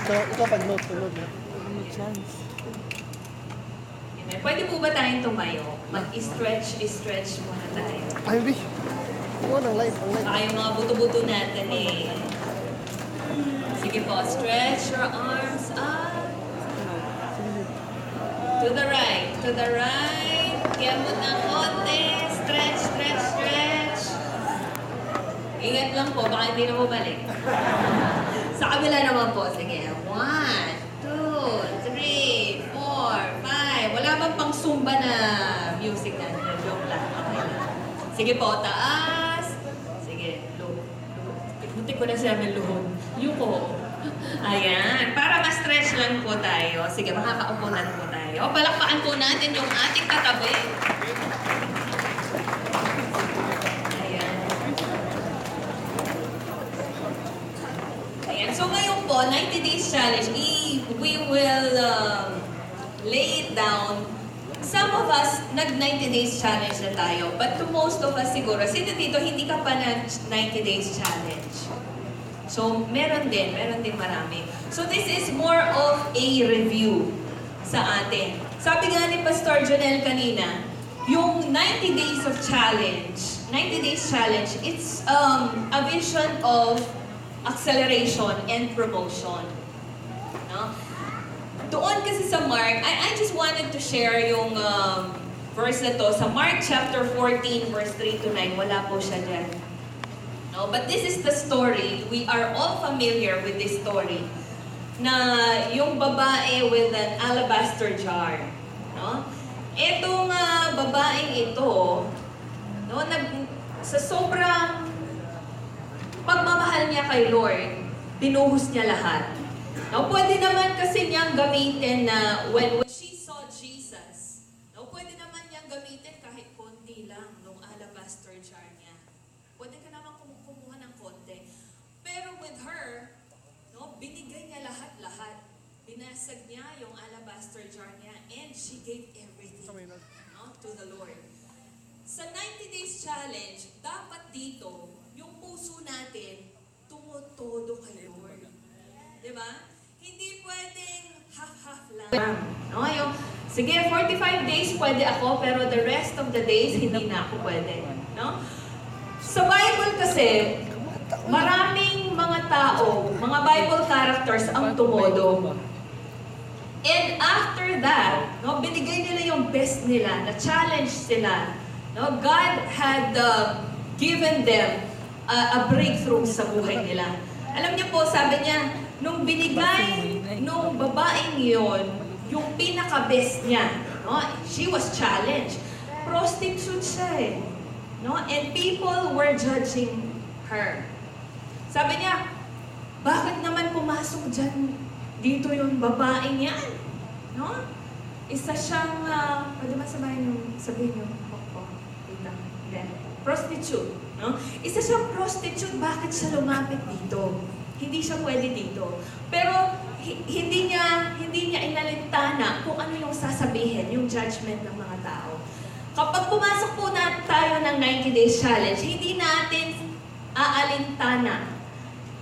Ikaw pag-note na. Chance. Pwede po ba tayong tumayo? Mag-stretch muna tayo. Ay, Bi. Oo, ang light. Baka yung mga buto-buto natin eh. Sige po, stretch your arms up. To the right. Kiamot ng konti. Stretch. Ingat lang po, baka hindi na bumalik. Sa kabila naman po. Sige. 1, 2, 3, 4, 5. Wala bang pang Zumba na music na? Joke lang. Okay lang. Sige po, taas. Sige, buti ko na siya ng luhod. Yuko. Ayan. Para ma-stretch lang po tayo. Sige, makakaupunan po tayo. Palakpakan po natin yung ating katabi. Ayan. So ngayon po, 90 Days Challenge, we will lay it down. Some of us, nag-90 Days Challenge na tayo. But to most of us siguro, sino dito, hindi ka pa nag-90 Days Challenge? So, meron din marami. So, this is more of a review sa atin. Sabi nga ni Pastor Jonel kanina, yung 90 Days of Challenge, 90 Days Challenge, it's a vision of acceleration and promotion. No? Doon kasi sa Mark, I just wanted to share yung verse na to. Sa Mark chapter 14, verse 3 to 9, wala po siya dyan. No? But this is the story. We are all familiar with this story. Na yung babae with an alabaster jar. No? Etong babaeng ito, no, sa sobrang pagmamahal niya kay Lord, binuhos niya lahat. No, pwede naman kasi niyang gamitin na when she saw Jesus, no, pwede naman niyang gamitin kahit konti lang nung alabaster jar niya. Pwede ka naman kumuha ng konti. Pero with her, no, binigay niya lahat-lahat. Binasag niya yung alabaster jar niya and she gave everything, no, to the Lord. Sa 90 Days Challenge, dapat dito, yung puso natin, tumutodo kay Lord. Diba? Hindi pwedeng half-half lang. No? Yung, sige, 45 days pwede ako, pero the rest of the days, hindi na ako pwede. No? Sa Bible kasi, maraming mga tao, mga Bible characters ang tumodo. And after that, no, binigay nila yung best nila, na-challenge sila. No? God had given them a breakthrough sa buhay nila. Alam niyo po, sabi niya, nung binigay nung babaeng yon yung pinaka-best niya, no? She was challenged. Prostitute siya eh. No? And people were judging her. Sabi niya, bakit naman pumasok dyan dito yung babaeng yan? No? Isa siyang, pwede ba sabihin yung prostitute. No? Isa siyang prostitute, bakit siya lumapit dito? Hindi siya pwede dito. Pero hindi niya inalintana kung ano yung sasabihin, yung judgment ng mga tao. Kapag pumasok po na tayo ng 90 Days Challenge, hindi natin aalintana.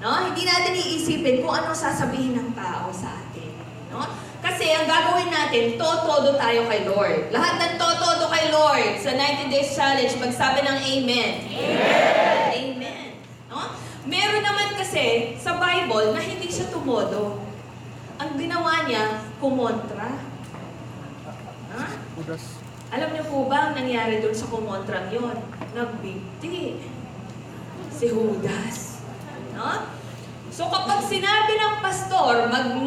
No? Hindi natin iisipin kung ano sasabihin ng tao sa atin. No? Kasi ang gagawin natin, totodo tayo kay Lord. Lahat ng totodo kay Lord sa 90 Days Challenge, magsabi ng Amen. Amen! Amen. No? Meron naman kasi sa Bible na hindi siya tumodo. Ang ginawa niya, kumontra. Ha? Alam niyo po ba ang nangyari doon sa kumontrang yon? Nagbigti. Si Judas. No? So kapag sinabi ng pastor, mag 90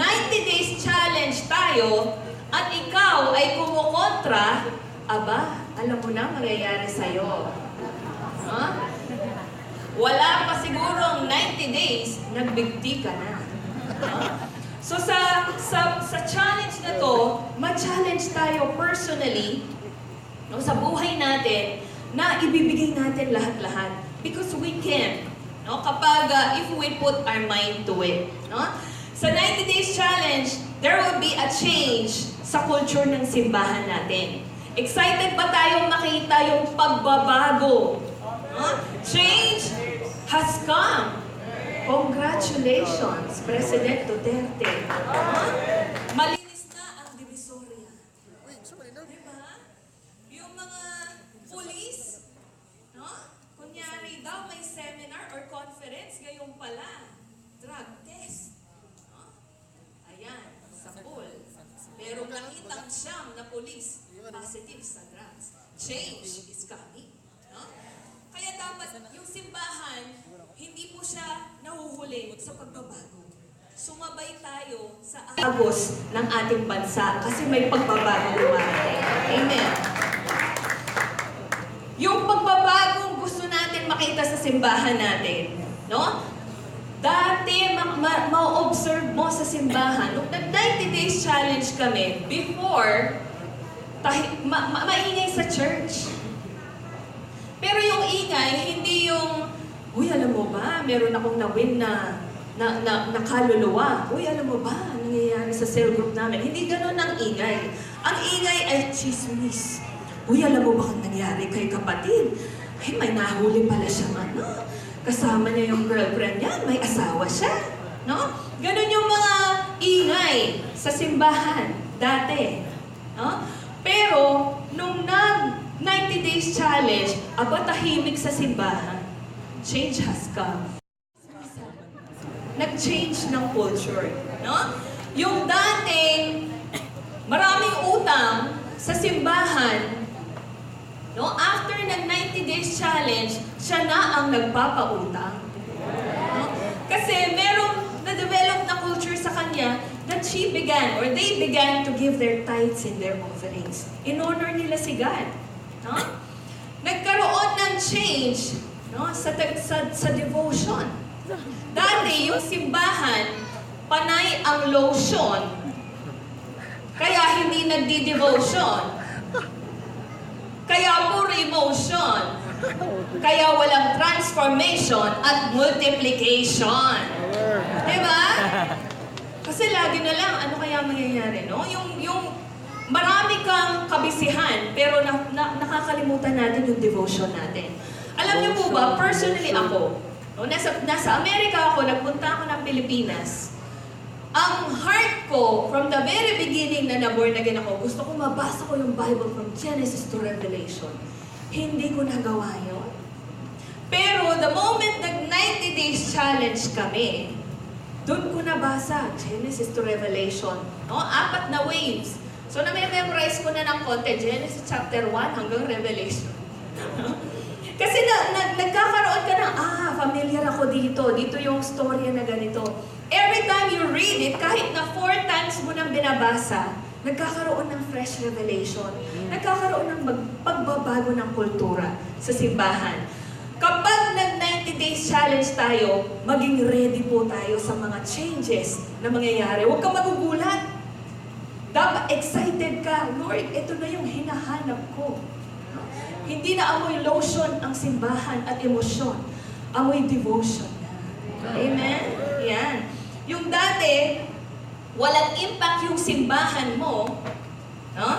Days Challenge tayo, at ikaw ay kumukontra, aba, alam mo na mangyayari sa'yo. Ha? Wala pa sigurong 90 days, nagbigti ka na. No? So sa challenge na to, ma-challenge tayo personally, no, sa buhay natin, na ibibigay natin lahat-lahat. Because we can. No? Kapag if we put our mind to it. No? Sa 90 Days Challenge, there will be a change sa culture ng simbahan natin. Excited ba tayong makita yung pagbabago? No? Change has come. Congratulations, President Duterte. Malinis na ang Divisoria. Diba? Yung mga police, no? Kunyari daw may seminar or conference, gayon pala, drug test. No? Ayan, sa pool. Merong nakitang siyam na police positive sa drugs. Change is coming. No? Kaya dapat yung simbahan, hindi po siya nahuhuli sa pagbabago. Sumabay tayo sa agos ng ating bansa kasi may pagbabago dumarating. Amen. Yung pagbabagong gusto natin makita sa simbahan natin, no? Dati, ma-observe mo sa simbahan, nung nag-90 days challenge kami, before, maingay sa church. Pero yung ingay, hindi yung, uy, alam mo ba, meron akong na-win na kaluluwa. Uy, alam mo ba, nangyayari sa cell group namin. Hindi ganun ang ingay. Ang ingay ay chismis. Uy, alam mo ba kung nangyari kay kapatid? Ay, may nahuli pala siyang ano. Kasama niya yung girlfriend niya, may asawa siya. No? Ganun yung mga ingay sa simbahan dati. No? Pero, nung nag-90 days challenge, aba tahimik sa simbahan, change has come. Nag-change ng culture. No? Yung dating maraming utang sa simbahan, no? After ng 90 days challenge, siya na ang nagpapautang. No? Kasi merong na-develop na culture sa kanya that she began or they began to give their tithes and their offerings. In honor nila si God. No? Nagkaroon ng change, no? sa devotion. Dati, yung simbahan, panay ang lotion, kaya hindi nagdi-devotion. Kaya puro emotion. Kaya walang transformation at multiplication. Diba? Kasi lagi na lang, ano kaya mangyayari, no? Yung marami kang kabisihan, pero nakakalimutan natin yung devotion natin. Alam niyo po ba, personally ako, no, nasa Amerika ako, nagpunta ako ng Pilipinas. Ang heart ko, from the very beginning na na-born again ako, gusto ko mabasa ko yung Bible from Genesis to Revelation. Hindi ko nagawa yun. Pero the moment nag-90 days challenge kami, doon ko nabasa, Genesis to Revelation. No? 4 na waves. So, na-memorize ko na ng konti, Genesis chapter 1 hanggang Revelation. Kasi nagkakaroon ka ng, familiar ako dito. Dito yung storya na ganito. Every time you read it, kahit na 4 times mo nang binabasa, nagkakaroon ng fresh revelation. Nagkakaroon ng pagbabago ng kultura sa simbahan. Kapag nag-90 days challenge tayo, maging ready po tayo sa mga changes na mangyayari. Huwag kang magugulat. Dapat excited ka. Lord, ito na yung hinahanap ko. Hindi na amoy lotion ang simbahan at emosyon. Amoy devotion na. Amen? Yan. Yung dati, walang impact yung simbahan mo, no?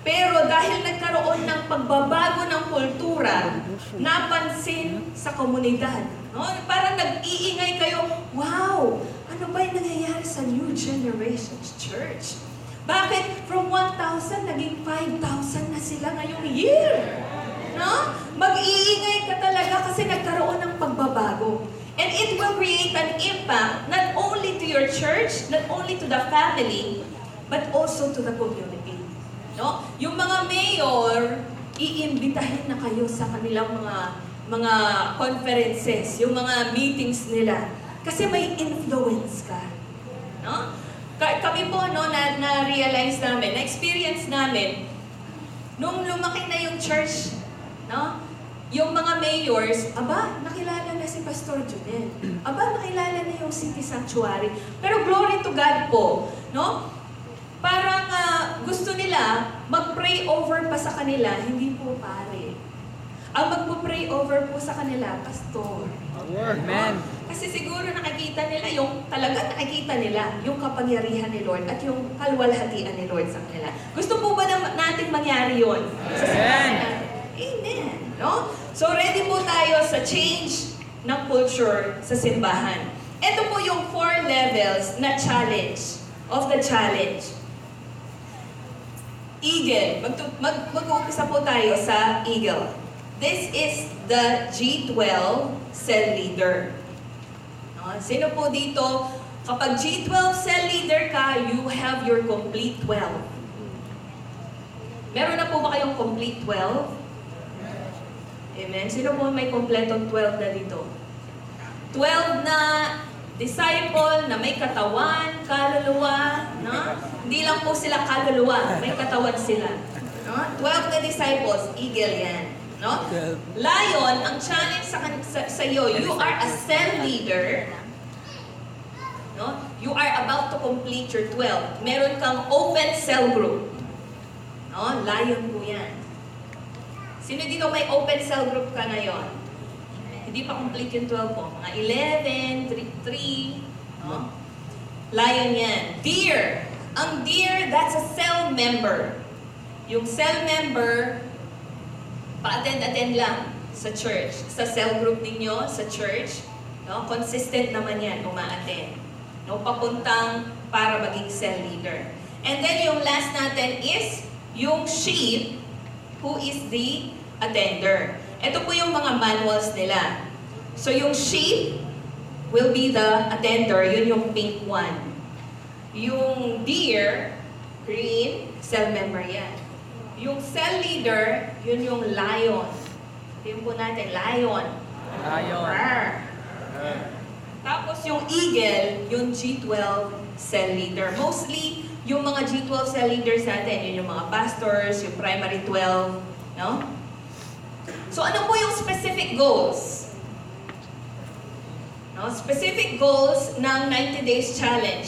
Pero dahil nagkaroon ng pagbabago ng kultura, napansin sa komunidad. No? Parang nag-iingay kayo, wow! Ano ba yung nangyayari sa New Generations Church? Bakit from 1,000 naging 5,000 na sila ngayong year? No? Mag-iingay ka talaga kasi nagkaroon ng pagbabago. And it will create an impact not only to your church, not only to the family, but also to the community. No? Yung mga mayor, iimbitahin na kayo sa kanilang mga conferences, yung mga meetings nila. Kasi may influence ka. No? Kami po, no, na-realize namin, na-experience namin, nung lumaki na yung church, no, yung mga mayors, nakilala na si Pastor Junel. Nakilala na yung City Sanctuary. Pero glory to God po, no? Parang gusto nila mag-pray over pa sa kanila, hindi po pare. Ang magpo-pray over po sa kanila, pastor. Amen. Kasi siguro nakikita nila nakikita nila yung kapangyarihan ni Lord at yung kalwalhatian ni Lord sa kanila. Gusto po ba natin mangyari yon sa simbahan natin? Amen. No? So ready po tayo sa change ng culture sa simbahan. Ito po yung 4 levels na challenge of the challenge. Eagle. Mag-uumpisa po tayo sa Eagle. This is the G12 cell leader. No? Sino po dito? Kapag G12 cell leader ka, you have your complete 12. Meron na po ba kayong complete 12? Amen. Sino po may kompletong 12 na dito? 12 na disciple na may katawan, kaluluwa, no? Hindi lang po sila kaluluwa, may katawan sila. No? 12 na disciples, eagle yan. No? Lion, ang challenge sa iyo, you are a cell leader. No? You are about to complete your 12. Meron kang open cell group. No? Lion po yan. Sino dito may open cell group ka ngayon? Hindi pa complete yung 12 mo. Mga 11, 3, no? Lion yan. Deer. Ang deer, that's a cell member. Yung cell member, pa-attend lang sa church. Sa cell group ninyo, sa church, no? Consistent naman yan, uma-attend. No? Papuntang para maging cell leader. And then yung last natin is yung sheep, who is the attender. Ito po yung mga manuals nila. So yung sheep will be the attender, yun yung pink one. Yung deer, green, cell member yan. Yung cell leader, yun yung lion. Tingnan po natin, lion. Rawr. Tapos yung eagle, yung G12 cell leader. Mostly, yung mga G12 cell leaders natin, yun yung mga pastors, yung primary 12, no? So ano po yung specific goals? No? Specific goals ng 90 Days Challenge.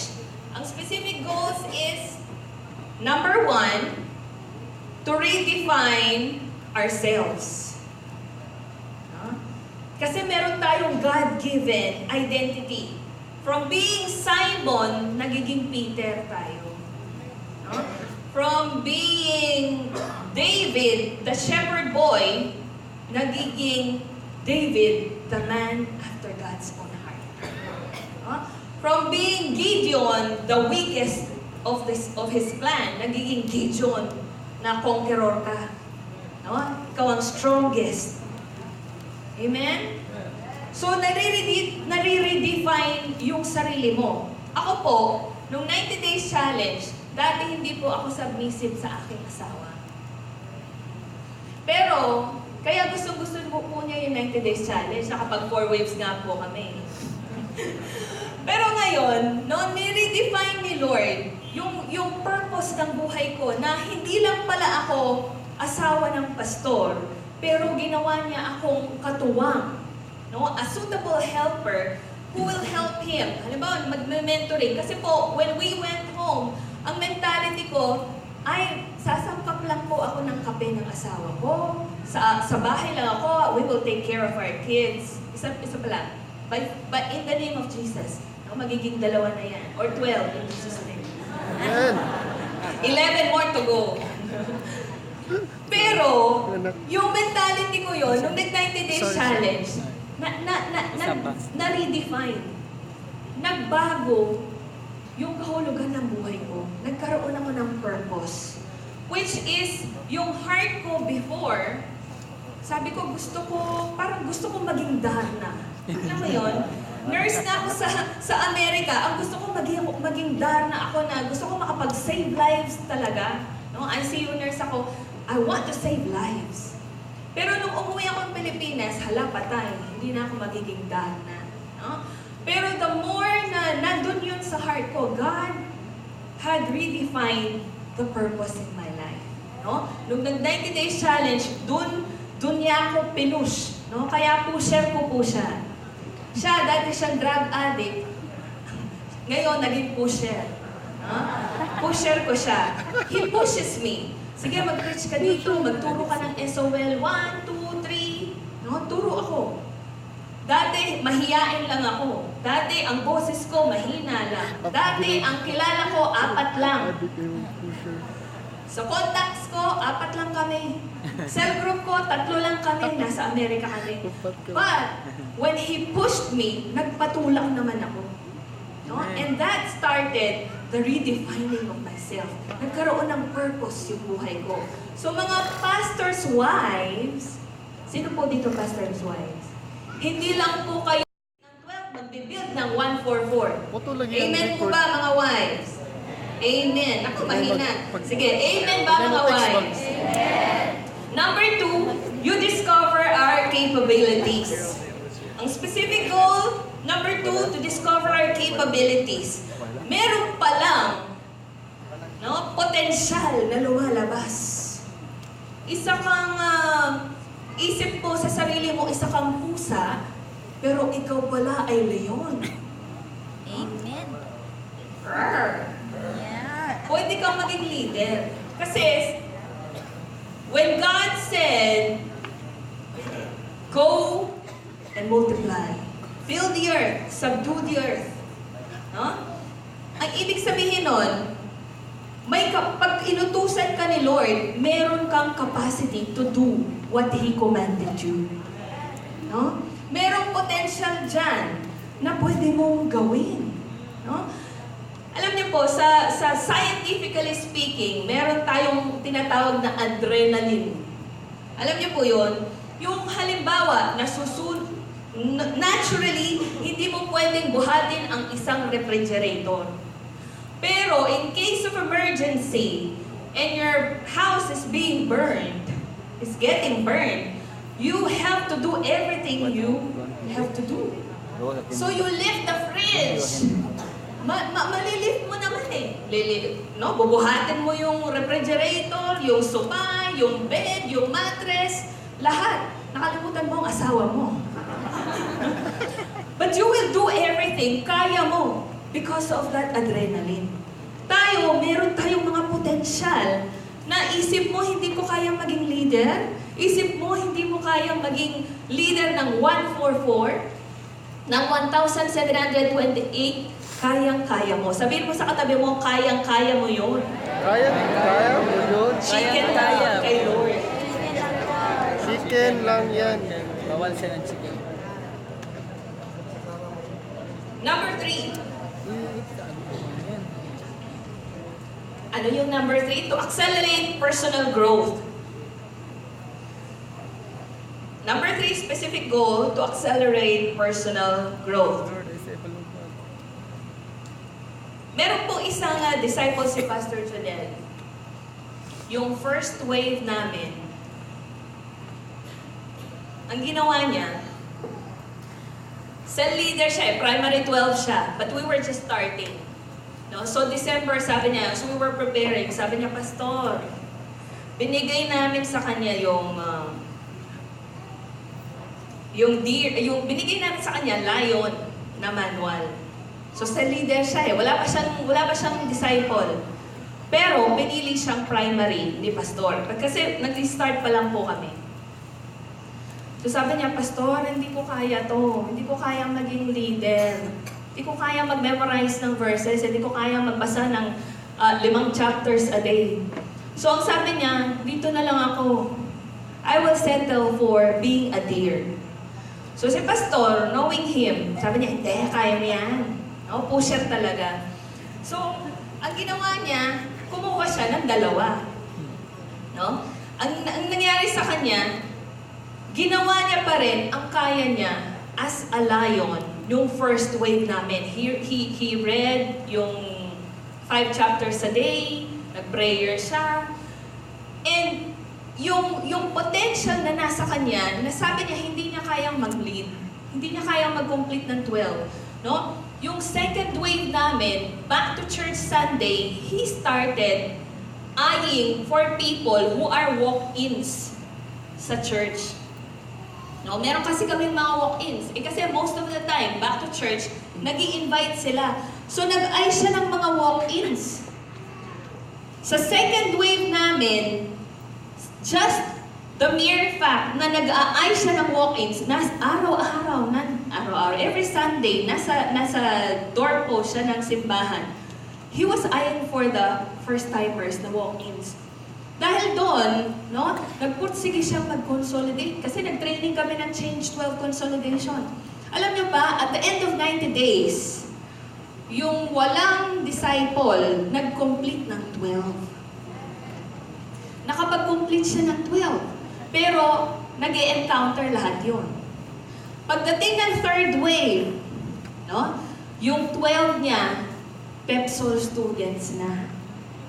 Ang specific goals is, number 1, to redefine ourselves. No? Kasi meron tayong God-given identity. From being Simon, nagiging Peter tayo. No? From being David, the shepherd boy, nagiging David, the man after God's own heart. No? From being Gideon, the weakest of his clan, nagiging Gideon na conqueror ka. No? Ikaw ang strongest. Amen? So, nare-redefine yung sarili mo. Ako po, nung 90 Days Challenge, dati hindi po ako submissive sa aking asawa. Pero, kaya gusto po niya yung 90 Days Challenge. Nakapag 4 waves nga po kami. Pero ngayon, no, ni-redefine ni Lord yung purpose ng buhay ko na hindi lang pala ako asawa ng pastor, pero ginawa niya akong katuwang. No? A suitable helper who will help him. Halimbawa, mag-mentoring. Kasi po, when we went home, ang mentality ko, ay, sasampap lang po ako ng kape ng asawa ko. Sa bahay lang ako, we will take care of our kids. Isa pa lang. But in the name of Jesus, no, magiging 2 na yan. Or 12 in Jesus' name. 11 more to go. Pero, yung mentality ko yun, nung nag-90 Days Challenge, na-redefine. Nagbago yung kahulugan ng buhay ko. Nagkaroon ako ng purpose. Which is, yung heart ko before, sabi ko, parang gusto ko maging Darna. Alam mo yun? Nurse na ako sa Amerika. Ang gusto ko maging Darna ako na gusto ko makapag-save lives talaga. No? ICU nurse ako. I want to save lives. Pero nung umuwi ako ng Pilipinas, hala patay, hindi na ako magiging Darna. No? Pero the more na nandun yun sa heart ko, God had redefined the purpose in my life. No? Nung nag-90 Days Challenge, dun niya ako pinush. No? Kaya pusher ko po siya. Siya, dati siyang drug addict. Ngayon, naging pusher. No? Pusher ko siya. He pushes me. Sige, mag-preach ka dito, magturo ka ng SOL 1, 2, 3. No? Turo ako. Dati, mahiyain lang ako. Dati, ang boses ko, mahina lang. Dati, ang kilala ko, 4 lang. Sa contacts ko, 4 lang kami. Cell group ko, 3 lang kami. Nasa Amerika kami. But, when he pushed me, nagpatulak naman ako. No? And that started the redefining of myself. Nagkaroon ng purpose yung buhay ko. So mga pastors' wives, sino po dito pastors' wives? Hindi lang po kayo ng 12, magbibuild ng 144. Photo lang yan. Amen po record. ba mga wives? Amen. Ako mahina. Sige, amen ba mga wives? Number 2, you discover our capabilities. Ang specific goal, number 2, to discover our capabilities. Meron pa lang, no, potensyal na lumalabas. Isa kang, isip mo sa sarili mo, isa kang pusa, pero ikaw pala ay leon. Amen. Rawr. Yeah. Pwede kang maging leader. Kasi, when God said, go and multiply, fill the earth, subdue the earth. No? Ang ibig sabihin nun, pag inutusan ka ni Lord, meron kang capacity to do what He commanded you. No? Merong potential dyan na pwede mong gawin. No? Alam niyo po, sa scientifically speaking, meron tayong tinatawag na adrenaline. Alam niyo po yun? Yung halimbawa, naturally, hindi mo pwedeng buhatin ang isang refrigerator. Pero in case of emergency, and your house is being burned, is getting burned, you have to do everything you have to do. So you lift the fridge. Malilift mo naman eh. No? Bubuhatin mo yung refrigerator, yung sofa, yung bed, yung mattress, lahat. Nakalimutan mo ang asawa mo. But you will do everything, kaya mo, because of that adrenaline. Tayo, meron tayong mga potensyal na isip mo hindi ko kayang maging leader, isip mo hindi mo kayang maging leader ng 144, ng 1,728, kayang-kaya mo. Sabihin mo sa katabi mo, kayang-kaya mo yun. Kaya mo yun. Chicken lang kay Lord. Chicken lang yan. Bawal siya ng chicken. Number 3. Ano yung number 3? To accelerate personal growth. Number 3, specific goal, to accelerate personal growth. Meron pong isang disciple si Pastor Jonel. Yung first wave namin, ang ginawa niya, cell leader siya, primary 12 siya, but we were just starting. No? So December, sabi niya, so we were preparing, sabi niya, Pastor, binigay namin sa kanya binigay namin sa kanya lion na manual. So sa leader siya wala pa siyang disciple. Pero pinili siyang primary ni Pastor. Kasi nag-start pa lang po kami. So sabi niya, Pastor, hindi ko kaya to. Hindi ko kaya maging leader. Hindi ko kaya mag-memorize ng verses. Hindi ko kaya magbasa ng 5 chapters a day. So ang sabi niya, dito na lang ako. I will settle for being a deer. So si Pastor, knowing him, sabi niya, hindi, kaya mo yan. No, pusher talaga. So, ang ginawa niya, kumuha siya ng 2. No? Ang nangyari sa kanya, ginawa niya pa rin ang kaya niya as a lion, yung first wave namin. He read yung 5 chapters a day, nag-prayer siya, and yung potential na nasa kanya, nasabi niya hindi niya kayang mag-lead, hindi niya kayang mag-complete ng 12. No? Yung second wave namin, back to church Sunday, he started eyeing for people who are walk-ins sa church. No, meron kasi kaming mga walk-ins. Kasi most of the time, back to church, nag-i-invite sila. So nag-eye siya ng mga walk-ins. Sa second wave namin, just the mere fact na nag-a-eye siya ng walk-ins, araw-araw, every Sunday, nasa doorpost siya ng simbahan. He was eyeing for the first-timers na walk-ins. Dahil doon, no, nagpursige siyang mag-consolidate kasi nag-training kami ng Change 12 Consolidation. Alam niyo ba, at the end of 90 days, yung walang disciple, nag-complete ng 12. Nakapag-complete siya ng 12. Pero, nag-e-encounter lahat yun. Pagdating ng third wave, no, yung 12 niya, PepSol students na.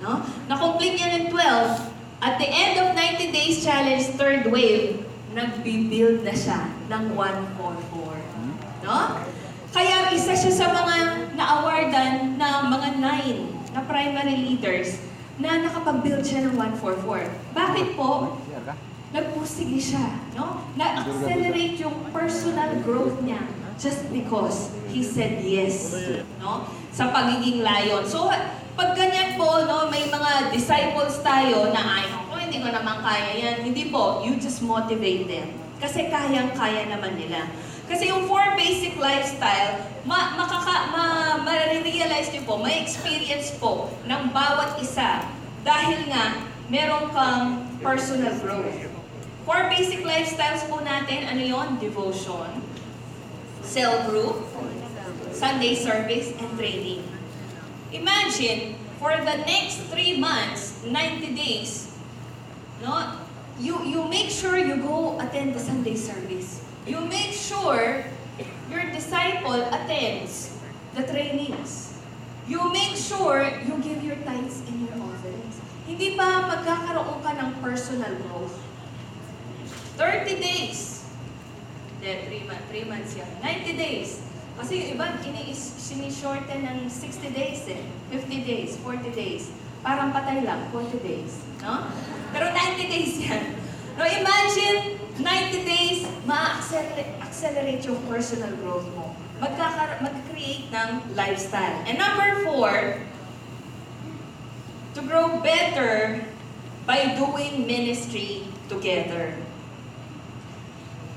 No? Na-complete niya ng 12. At the end of 90 days challenge, third wave, nagbi-build na siya ng 144. No? Kaya isa siya sa mga na-awardan na mga 9 na primary leaders na nakapag-build siya ng 144. Bakit po? Nagpursige siya. No? Na-accelerate yung personal growth niya just because he said yes, no, sa pagiging lion. So, pag ganyan po, no, may mga disciples tayo na ay, hindi ko naman kaya yan. Hindi po, you just motivate them. Kasi kayang-kaya naman nila. Kasi yung 4 basic lifestyle, ma-realize niyo po, may experience po ng bawat isa dahil nga meron kang personal growth. 4 basic lifestyles po natin, ano yon? Devotion, cell group, Sunday service, and training. Imagine, for the next 3 months, 90 days, no, you make sure you go attend the Sunday service. You make sure your disciple attends the trainings. You make sure you give your tithes and your offerings. Hindi ba magkakaroon ka ng personal growth? 30 days. Hindi, 3 months yan. 90 days. Kasi yung iba, sinishorten ng 60 days 50 days, 40 days. Parang patay lang, 40 days. No? Pero 90 days yan. No, imagine, 90 days, ma-accelerate yung personal growth mo. Mag-create ng lifestyle. And number 4, to grow better by doing ministry together.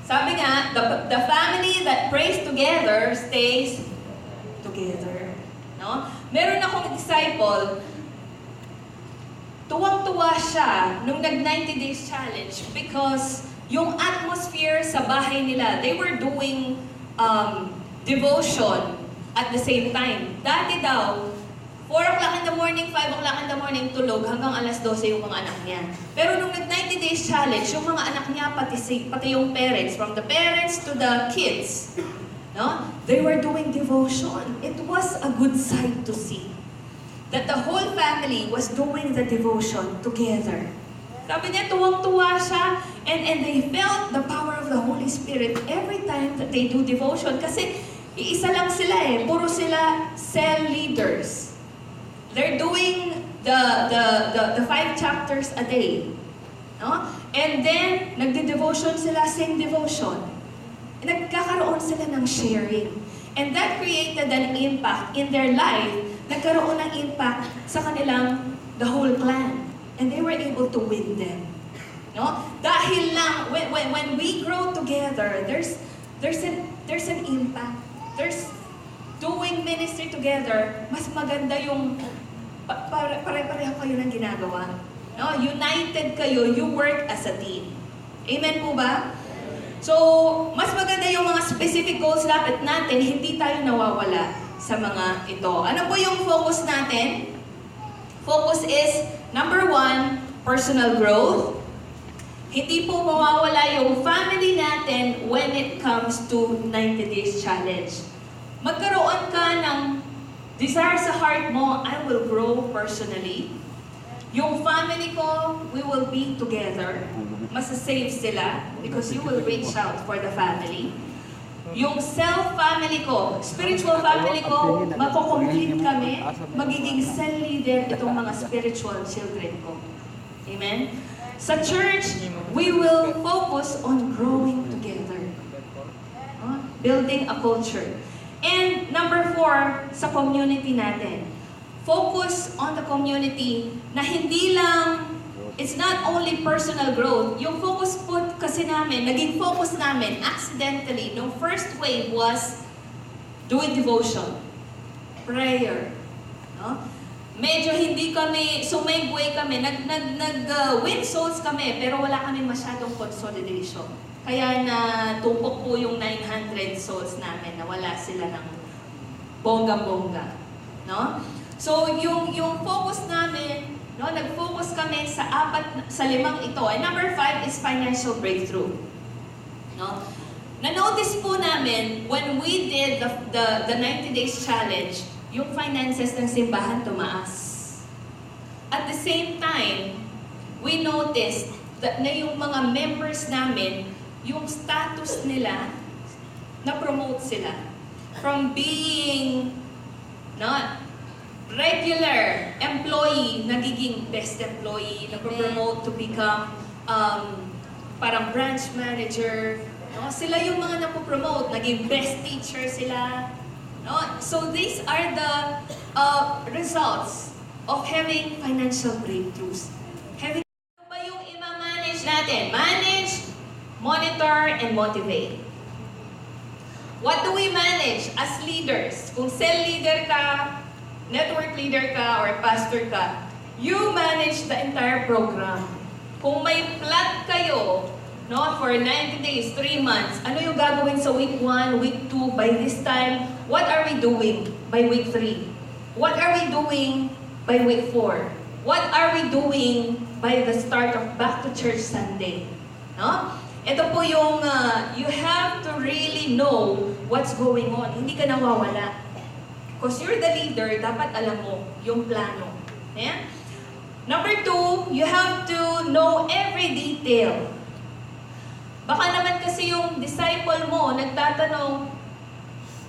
Sabi nga, the family that prays together stays together. No? Meron akong disciple, tuwang-tuwa siya nung nag-90 days challenge because yung atmosphere sa bahay nila, they were doing devotion at the same time. Dati daw, 4 o'clock in the morning, 5 o'clock in the morning, tulog hanggang alas 12 yung mga anak niya. Pero nung nag-90 days challenge, yung mga anak niya, pati yung parents, from the parents to the kids, no? They were doing devotion. It was a good sight to see that the whole family was doing the devotion together. Sabi niya, tuwang-tuwa siya, and they felt the power of the Holy Spirit every time that they do devotion. Kasi iisa lang sila puro sila cell leaders. They're doing the 5 chapters a day. No? And then, nagde-devotion sila, same devotion. Nagkakaroon sila ng sharing. And that created an impact in their life. Nagkaroon ng impact sa kanilang, the whole clan. And they were able to win them. No? Dahil lang, when we grow together, there's an impact. There's doing ministry together, mas maganda yung pare-pareho kayo ng ginagawa. No? United kayo, you work as a team. Amen po ba? So, mas maganda yung mga specific goals dapat natin, hindi tayo nawawala sa mga ito. Ano po yung focus natin? Focus is, number 1, personal growth. Hindi po mawawala yung family natin when it comes to 90 days challenge. Magkaroon ka ng desire sa heart mo, I will grow personally. Yung family ko, we will be together. Masasave sila because you will reach out for the family. Yung self-family ko, spiritual family ko, makukomplete kami, magiging cell leader itong mga spiritual children ko. Amen? Sa church, we will focus on growing together. Building a culture. And number 4, sa community natin. Focus on the community na hindi lang, it's not only personal growth. Yung focus po kasi namin, naging focus namin accidentally, nung first wave was doing devotion, prayer. No? medyo hindi kami, sumegway kami, win souls kami, pero wala kami masyadong consolidation. Kaya natumpok po yung 900 souls namin na wala sila ng bongga-bongga. No? So, yung focus namin, no, nag-focus kami sa limang ito. And number 5 is financial breakthrough. No? Na-notice po namin, when we did the 90 days challenge, yung finances ng simbahan tumaas. At the same time, we noticed that na yung mga members namin, yung status nila, na-promote sila. From being regular employee, nagiging best employee, na-promote to become parang branch manager. No? Sila yung mga napopromote, naging best teacher sila. No? So these are the results of having financial breakthroughs. Ano ba yung ima-manage natin? Manage, monitor, and motivate. What do we manage as leaders? Kung cell leader ka, network leader ka, or pastor ka, you manage the entire program. Kung may plot kayo, no, for 90 days, 3 months, ano yung gagawin sa week 1, week 2, by this time, what are we doing by week 3? What are we doing by week 4? What are we doing by the start of Back to Church Sunday? No? Ito po yung, you have to really know what's going on. Hindi ka nawawala. Because you're the leader, dapat alam mo yung plano. Yeah? Number 2, you have to know every detail. Baka naman kasi yung disciple mo, nagtatanong,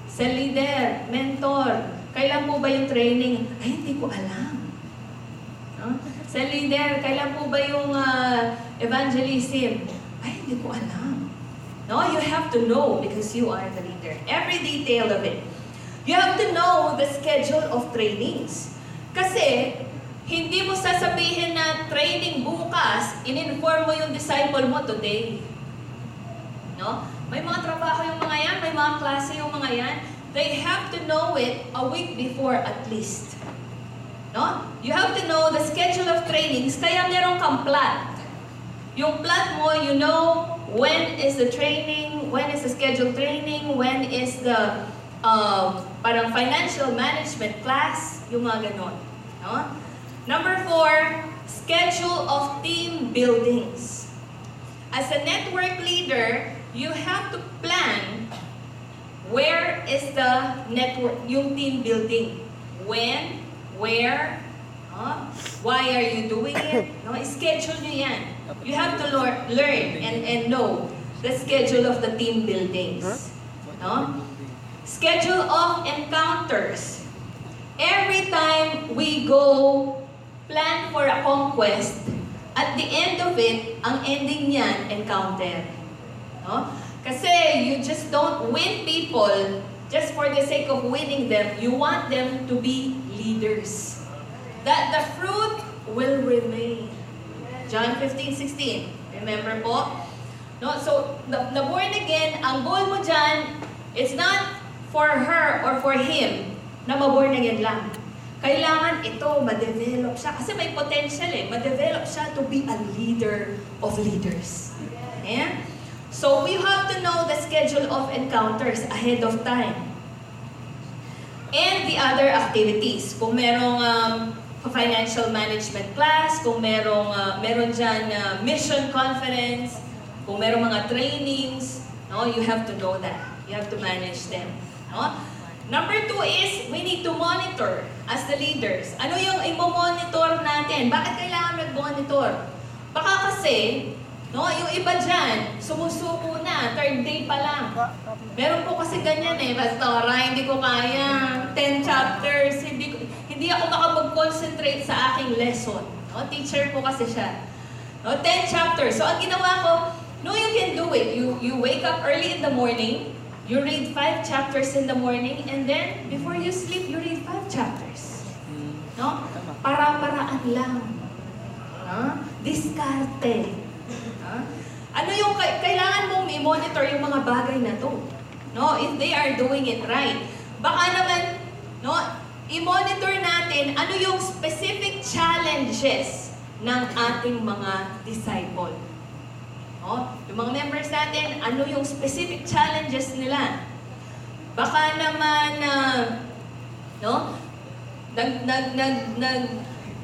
sa leader, mentor, kailan po ba yung training? Ay, hindi ko alam. No? Sa leader, kailan po ba yung evangelism? Ay, hindi ko alam. No, you have to know because you are the leader. Every detail of it. You have to know the schedule of trainings. Kasi, hindi mo sasabihin na training bukas, in-inform mo yung disciple mo today. No? May mga trabaho yung mga yan, may mga klase yung mga yan. They have to know it a week before at least. No? You have to know the schedule of trainings, kaya meron kang plot. Yung plot mo, you know when is the training, when is the scheduled training, when is the parang financial management class, yung mga ganon. No? Number 4, schedule of team buildings. As a network leader, you have to plan where is the network, yung team building. When, where, why are you doing it? No, schedule nyo yan. You have to learn and know the schedule of the team buildings. No? Schedule of encounters. Every time we go plan for a conquest, at the end of it, ang ending niyan, encounter. No? Kasi you just don't win people just for the sake of winning them. You want them to be leaders. That the fruit will remain. John 15:16. Remember po? No? So, the born again, ang goal mo dyan, it's not for her or for him na maborn again lang. Kailangan ito, ma-develop siya. Kasi may potential ma-develop siya to be a leader of leaders. Yeah? So, we have to know the schedule of encounters ahead of time. And the other activities. Kung merong financial management class, kung meron dyan mission conference, kung merong mga trainings, no, you have to know that. You have to manage them. No? Number 2 is, we need to monitor as the leaders. Ano yung i-monitor natin? Bakit kailangan mag-monitor? Baka kasi, no, yung iba dyan, sumusuko na, 3rd day pa lang. Meron po kasi ganyan pastora, hindi ko kaya, 10 chapters, hindi ako makapag-concentrate sa aking lesson. No? Teacher po kasi siya. No? 10 chapters. So, ang ginawa ko, no, you can do it. You wake up early in the morning, you read 5 chapters in the morning, and then, before you sleep, you read 5 chapters. No? Para-paraan lang. Diskarte. Ano yung kailangan mong i-monitor yung mga bagay na to? No? If they are doing it right. Baka naman, no, i-monitor natin natin ano yung specific challenges ng ating mga disciple. Yung mga members natin, ano yung specific challenges nila? Baka naman,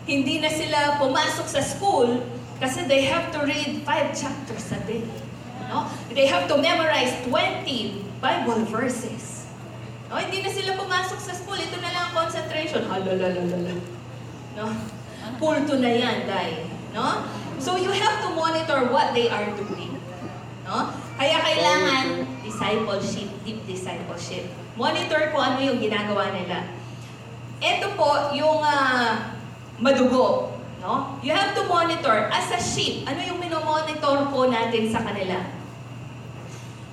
hindi na sila pumasok sa school kasi they have to read 5 chapters a day. They have to memorize 20 Bible verses. Hindi na sila pumasok sa school. Ito na lang ang concentration. Halalalala. Kulto na yan, dahil. So you have to monitor what they are doing. Kaya kailangan discipleship, deep discipleship. Monitor kung ano yung ginagawa nila. Ito po yung madugo. You have to monitor as a sheep. Ano yung minomonitor po natin sa kanila?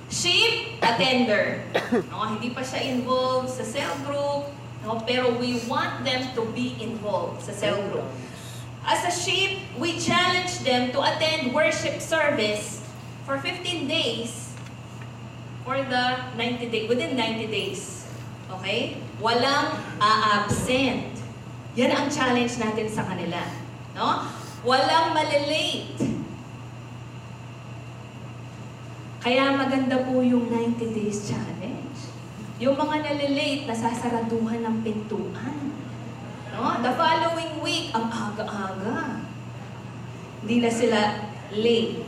Sheep, attender. Hindi pa siya involved sa cell group, pero we want them to be involved sa cell group. As a sheep, we challenge them to attend worship service for 15 days for the 90 days, within 90 days. Okay? Walang a-absent. Yan ang challenge natin sa kanila. Walang malilate. Kaya maganda po yung 90 days challenge. Yung mga nalilate, nasasaraduhan ng pintuan. The following week, ang aga-aga. Hindi na sila late.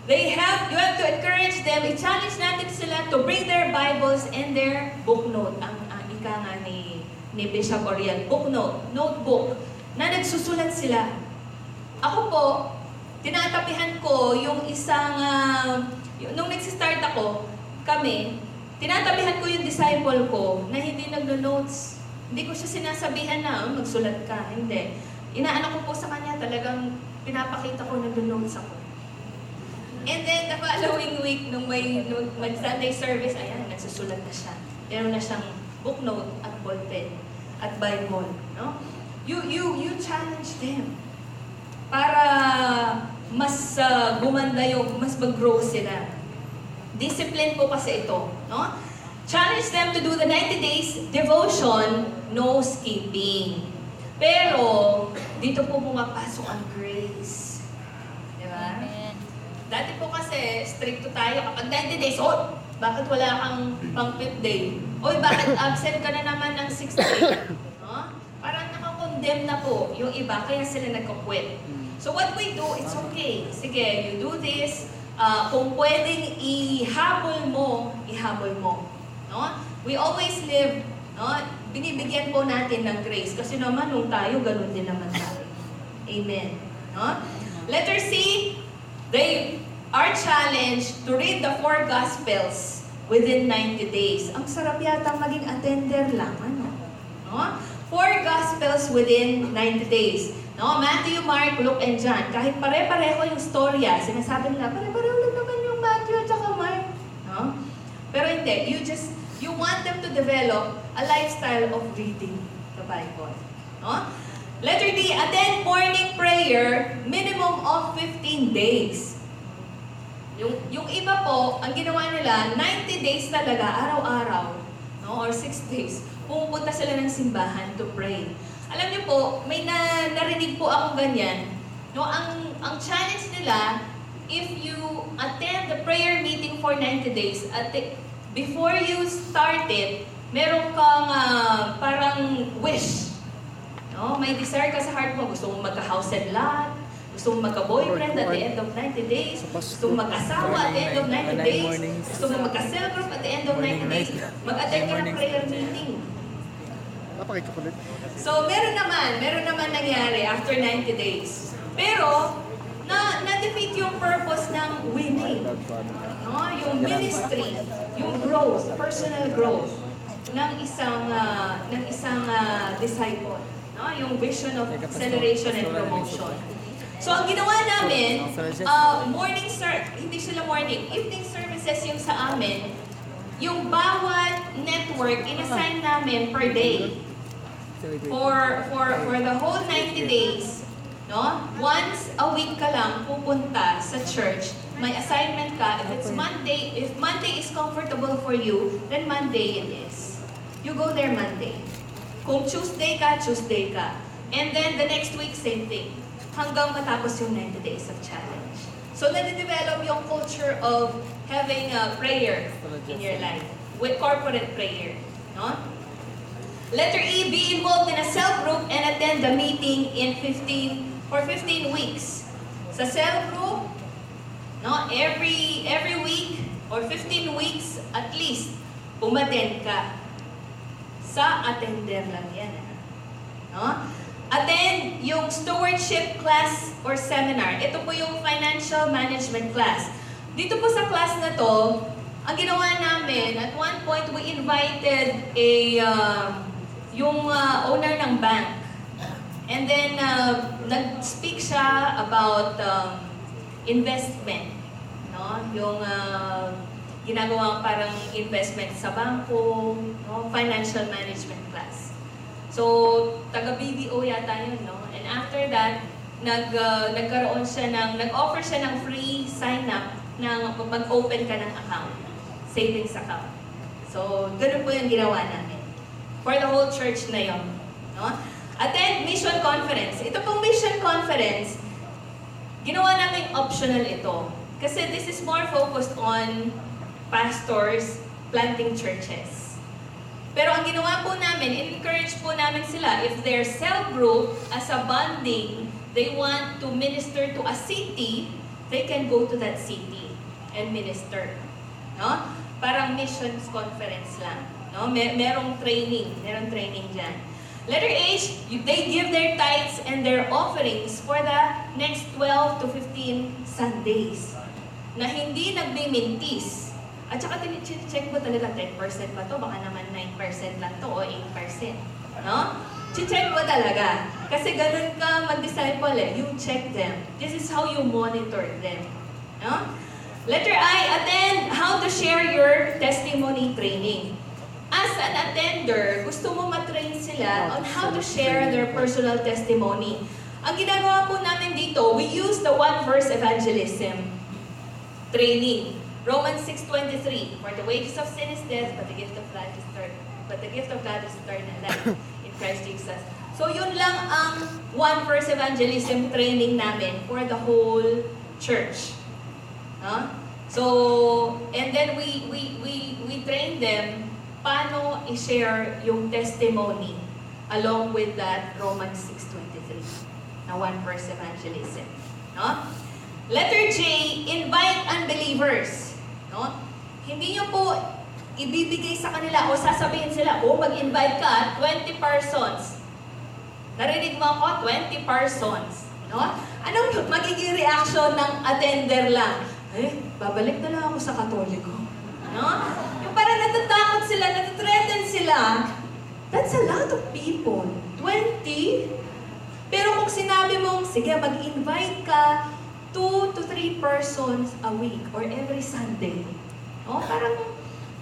You have to encourage them, i-challenge natin sila to bring their Bibles and their book note. Ang ika nga ni Bishop Oriel, book note, notebook, na nagsusulat sila. Ako po, tinatapihan ko yung isang, nung nagsistart ako, tinatapihan ko yung disciple ko na hindi nagno-notes. Hindi ko siya sinasabihan na, magsulat ka. Hindi. Inaano ko po sa kanya, talagang pinapakita ko nagno-notes ako. And then, the following week, nung mag-Sunday service, ayan, nagsusulat na siya. Meron na siyang book note at ballpen at Bible. You challenge them para mas gumanda mas mag-grow sila. Discipline po kasi ito. Challenge them to do the 90 days devotion, no skipping. Pero, dito po pumapasok ang grace. Diba? Dati po kasi, stricto tayo. Kapag 90 days, bakit wala kang pang 5th day? Bakit absent ka na naman ng 6th day? Parang nakakondemn na po yung iba, kaya sila nagko-quit. So what we do, it's okay. Sige, you do this. Kung pwedeng ihabol mo, ihabol mo. We always live, binibigyan po natin ng grace. Kasi naman, nung tayo, ganun din naman tayo. Amen. Letter C, they are challenged to read the 4 Gospels within 90 days. Ang sarap yata maging attender lang. 4 Gospels within 90 days. Matthew, Mark, Luke, and John. Kahit pare-pareho yung storya, sinasabi nila, pare-pareho lang naman yung Matthew at saka Mark. Pero hindi, you want them to develop a lifestyle of reading the Bible. Letter D, attend morning prayer, minimum of 15 days. Yung iba po, ang ginawa nila, 90 days talaga, araw-araw, or 6 days, pumupunta sila ng simbahan to pray. Alam niyo po, may narinig po akong ganyan. Ang challenge nila, if you attend the prayer meeting for 90 days, before you start it, meron kang parang wish. May desire ka sa heart mo, gusto mong magka-house and lot, gusto mong magka-boyfriend at the end of 90 days, gusto mong mag-asawa at the end of 90 days, gusto mong magka-cell group at the end of 90 days, mag-attend ka ng prayer meeting. So, meron naman nangyari after 90 days. Pero, na-defeat yung purpose ng winning. Yung ministry, yung growth, personal growth ng isang disciple. Yung vision of acceleration and promotion. So, ang ginawa namin, evening services yung sa amin, yung bawat network, in-assign namin per day. For the whole 90 days, once a week ka lang pupunta sa church, may assignment ka. If Monday is comfortable for you, then Monday it is. You go there Monday. Kung Tuesday ka, Tuesday ka. And then the next week, same thing. Hanggang matapos yung 90 days of challenge. So, nade-develop yung culture of having a prayer in your life. With corporate prayer. No? Letter E, be involved in a cell group and attend the meeting in 15 weeks. Sa cell group, no, every week or 15 weeks at least, umattend ka. Sa attender lang yan. No? Attend yung stewardship class or seminar. Ito po yung financial management class. Dito po sa class na to, ang ginawa namin, at one point we invited yung owner ng bank. And then, nag-speak siya about investment. No? Yung ginagawang parang investment sa bangko, no? Financial management class. So, taga-BDO yata yun, no? And after that, nag-offer siya ng free sign-up ng mag-open ka ng account, savings account. So, ganun po yung ginawa namin. For the whole church na yun. No? Attend mission conference. Ito pong mission conference, ginawa namin optional ito. Kasi this is more focused on pastors planting churches. Pero ang ginawa po namin, encourage po namin sila, if their cell group as a bonding, they want to minister to a city, they can go to that city and minister. No? Parang missions conference lang. No? Merong training dyan. Letter H, they give their tithes and their offerings for the next 12 to 15 Sundays na hindi nagbimintis. At saka check mo talaga 10% ba to? Baka naman 9% lang to o 8%. No? Check mo talaga. Kasi ganun ka mag-disciple eh. You check them. This is how you monitor them. No? Letter I, attend how to share your testimony training. As an attender, gusto mo matrain sila on how to share their personal testimony. Ang ginagawa po namin dito, we use the one-verse evangelism training. Romans 6:23, for the wages of sin is death, but the gift of God is eternal life in Christ Jesus. So yun lang ang one-verse evangelism training namin for the whole church. Huh? So, and then we train them paano i-share yung testimony along with that Romans 6:23 na one-verse evangelism. No? Letter J, invite unbelievers. No? Hindi nyo po ibibigay sa kanila o sasabihin sila, mag-invite ka, 20 persons. Narinig mo ako? 20 persons. No? Anong magiging reaction ng attender lang? Babalik na lang ako sa Katoliko. No? Yung parang natatakot sila, natathreaten sila. That's a lot of people. 20? Pero kung sinabi mong, sige, mag-invite ka 2 to 3 persons a week or every Sunday. No? Parang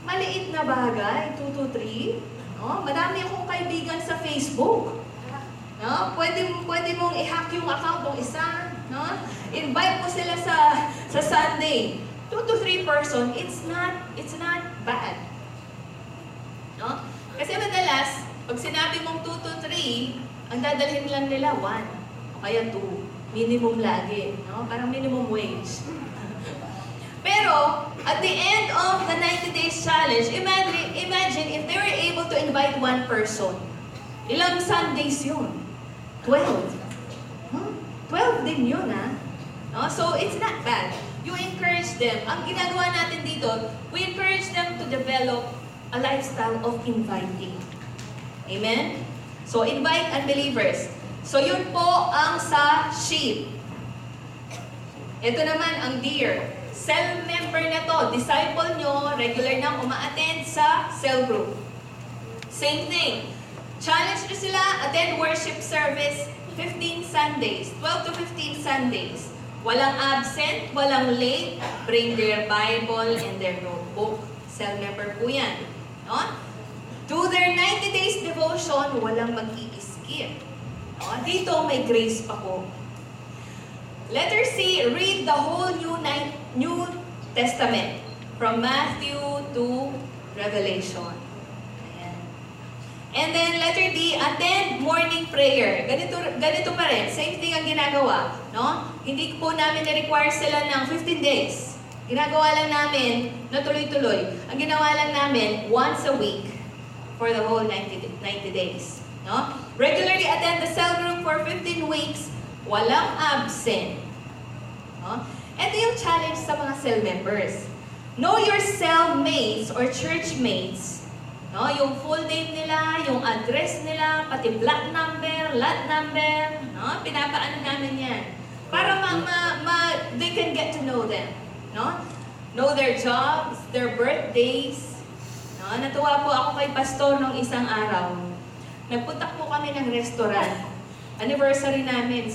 maliit na bagay, 2 to 3. No? Madami akong kaibigan sa Facebook. No? Pwede mong i-hack yung account ng isa. No? Invite mo sila sa Sunday. 2 to 3 person, it's not bad. No? Kasi madalas, pag sinabi mong 2 to 3, ang dadalhin lang nila 1 o kaya 2. Minimum lagi. No? Parang minimum wage. Pero, at the end of the 90 days challenge, imagine if they were able to invite 1 person. Ilang Sundays yun? 12. 12 din yun, ha? No? So, it's not bad. You encourage them. Ang ginagawa natin dito, we encourage them to develop a lifestyle of inviting. Amen? So, invite unbelievers. So, yun po ang sa sheep. Ito naman ang deer. Cell member na to, disciple nyo, regular nang uma-attend sa cell group. Same thing. Challenge nyo sila, attend worship service 15 Sundays, 12 to 15 Sundays. Walang absent, walang late, bring their Bible and their notebook. Cell member po yan. No? Do their 90 days devotion, walang mag-i-skip. No? Dito may grace pa po. Letter C, read the whole New Testament from Matthew to Revelation. Ayan. And then letter D, attend morning prayer. Ganito pa rin. Same thing ang ginagawa. No? Hindi po namin na-require sila ng 15 days. Ginagawa lang namin na tuloy-tuloy. Ang ginawa lang namin, once a week for the whole 90 days. No? Regularly attend the cell group for 15 weeks. Walang absent. No? Ito yung challenge sa mga cell members. Know your cellmates or church mates. No, yung full name nila, yung address nila, pati block number, lot number, no? Pinapaano namin yan. Para they can get to know them. No? Know their jobs, their birthdays. No? Natuwa po ako kay pastor nung isang araw. Nagpunta po kami ng restaurant. Anniversary namin,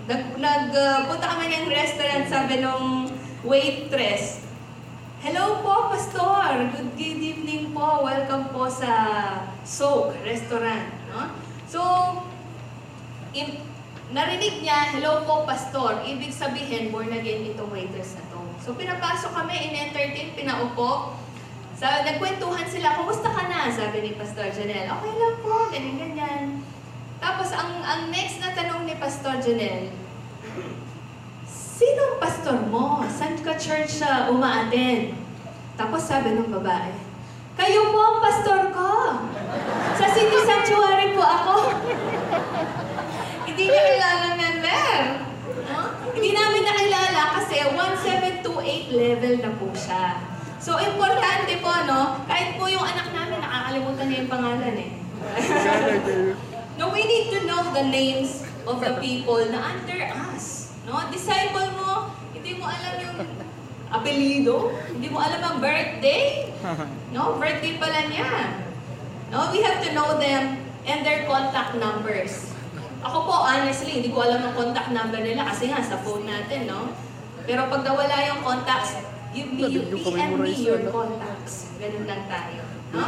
nagpunta kami ng restaurant, sabi nung waitress, "Hello po, Pastor. Good evening po. Welcome po sa Soak Restaurant." No? So, narinig niya, "Hello po, Pastor." Ibig sabihin, born again itong waitress na to. So, pinapasok kami, in-entertain, pinaupo. Nagkwentuhan sila, "Kumusta ka na?" Sabi ni Pastor Janelle. "Okay lang po, ganyan-ganyan." Tapos, ang next na tanong ni Pastor Janelle, "Sinong pastor mo? Saan ka church uma-attend?" Tapos sabi ng babae, "Kayo po ang pastor ko. Sa City Sanctuary po ako." Hindi niya kilala ng member. No? Hindi namin nakilala kasi 1728 level na po siya. So, importante po, no? Kahit po yung anak namin, nakakalimutan niya yung pangalan eh. No, we need to know the names of the people na under us. No? Disciple mo, hindi mo alam yung apelido, hindi mo alam ang birthday. No? Birthday pala niya. No? We have to know them and their contact numbers. Ako po, honestly, hindi ko alam ang contact number nila kasi nga sa phone natin, no? Pero pag nawala yung contacts, you PM me your contacts. Ganun lang tayo. No?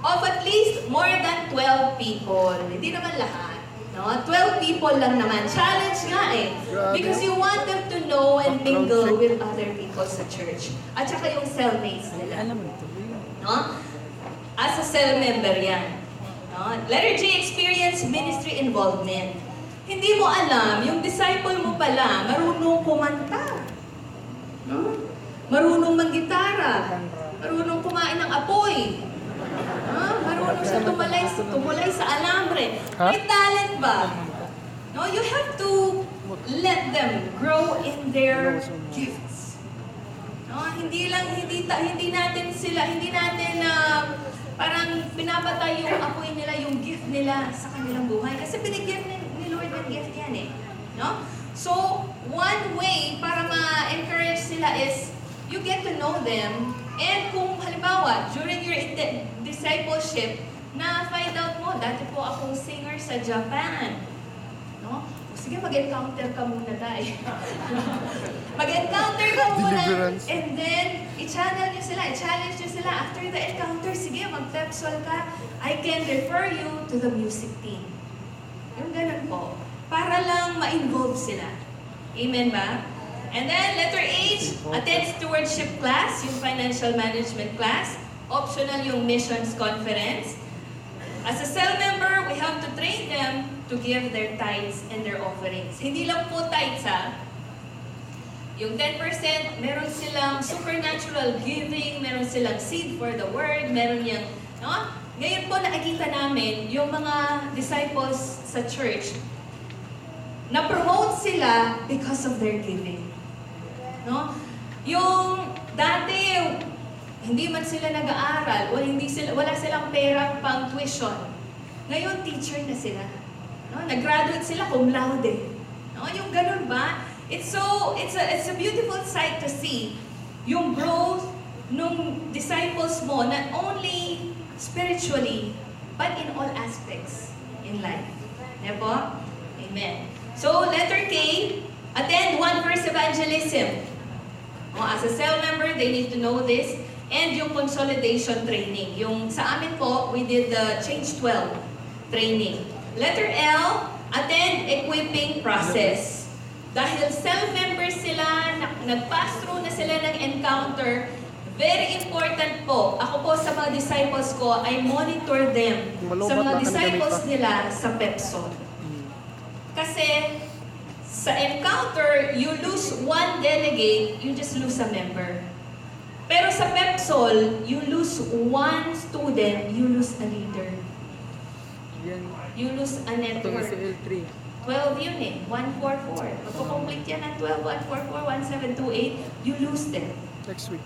Of at least more than 12 people. Hindi naman lahat. No? 12 people lang naman. Challenge nga eh. Because you want them to know and mingle with other people sa church. At saka yung cellmates nila. No? As a cell member yan. No? Letter J, experience ministry involvement. Hindi mo alam, yung disciple mo pala, marunong kumanta. No? Marunong manggitara. Marunong kumain ng apoy. Marunong siya tumulay sa alambre. May talent ba? No, you have to let them grow in their gifts. No, hindi natin parang pinapatay yung apoy nila, yung gift nila sa kanilang buhay. Kasi binigyan ni Lord ng gift yan eh. No? So, one way para ma-encourage sila is you get to know them. And kung halimbawa, during your discipleship, na-find out mo, dati po akong singer sa Japan. No? Sige, mag-encounter ka muna tayo. Mag-encounter ka muna. And then, i-channel nyo sila, i-challenge nyo sila. After the encounter, sige, mag-pepsol ka. I can refer you to the music team. Yung ganun po. Para lang ma-involve sila. Amen ba? And then, letter H, attend stewardship class, yung financial management class. Optional yung missions conference. As a cell member, we have to train them to give their tithes and their offerings. Hindi lang po tithes ha. Yung 10%, meron silang supernatural giving, meron silang seed for the word, meron yung, no? Ngayon po nakikita namin yung mga disciples sa church, na-promote sila because of their giving. No? Yung dati, hindi man sila nag-aaral, wala silang perang pang tuition. Ngayon, teacher na sila. No? Nag-graduate sila cum laude. No? Yung ganun ba? It's a beautiful sight to see yung growth nung disciples mo, not only spiritually, but in all aspects in life. Diba? Amen. So, letter K, attend one verse evangelism. As a cell member, they need to know this. And yung consolidation training. Yung sa amin po, we did the Change 12 training. Letter L, attend equipping process. Dahil cell members sila, nag-pass through na sila ng encounter, Very important po. Ako po sa mga disciples ko, I monitor them sa mga disciples nila sa Pepsol. Kasi sa encounter, you lose one delegate, you just lose a member. Pero sa Pepsol, you lose one student, you lose a leader. You lose a network. 12 yun eh, 144. Magkukomplete yan ng 12, 144, 1728, you lose them. Next week.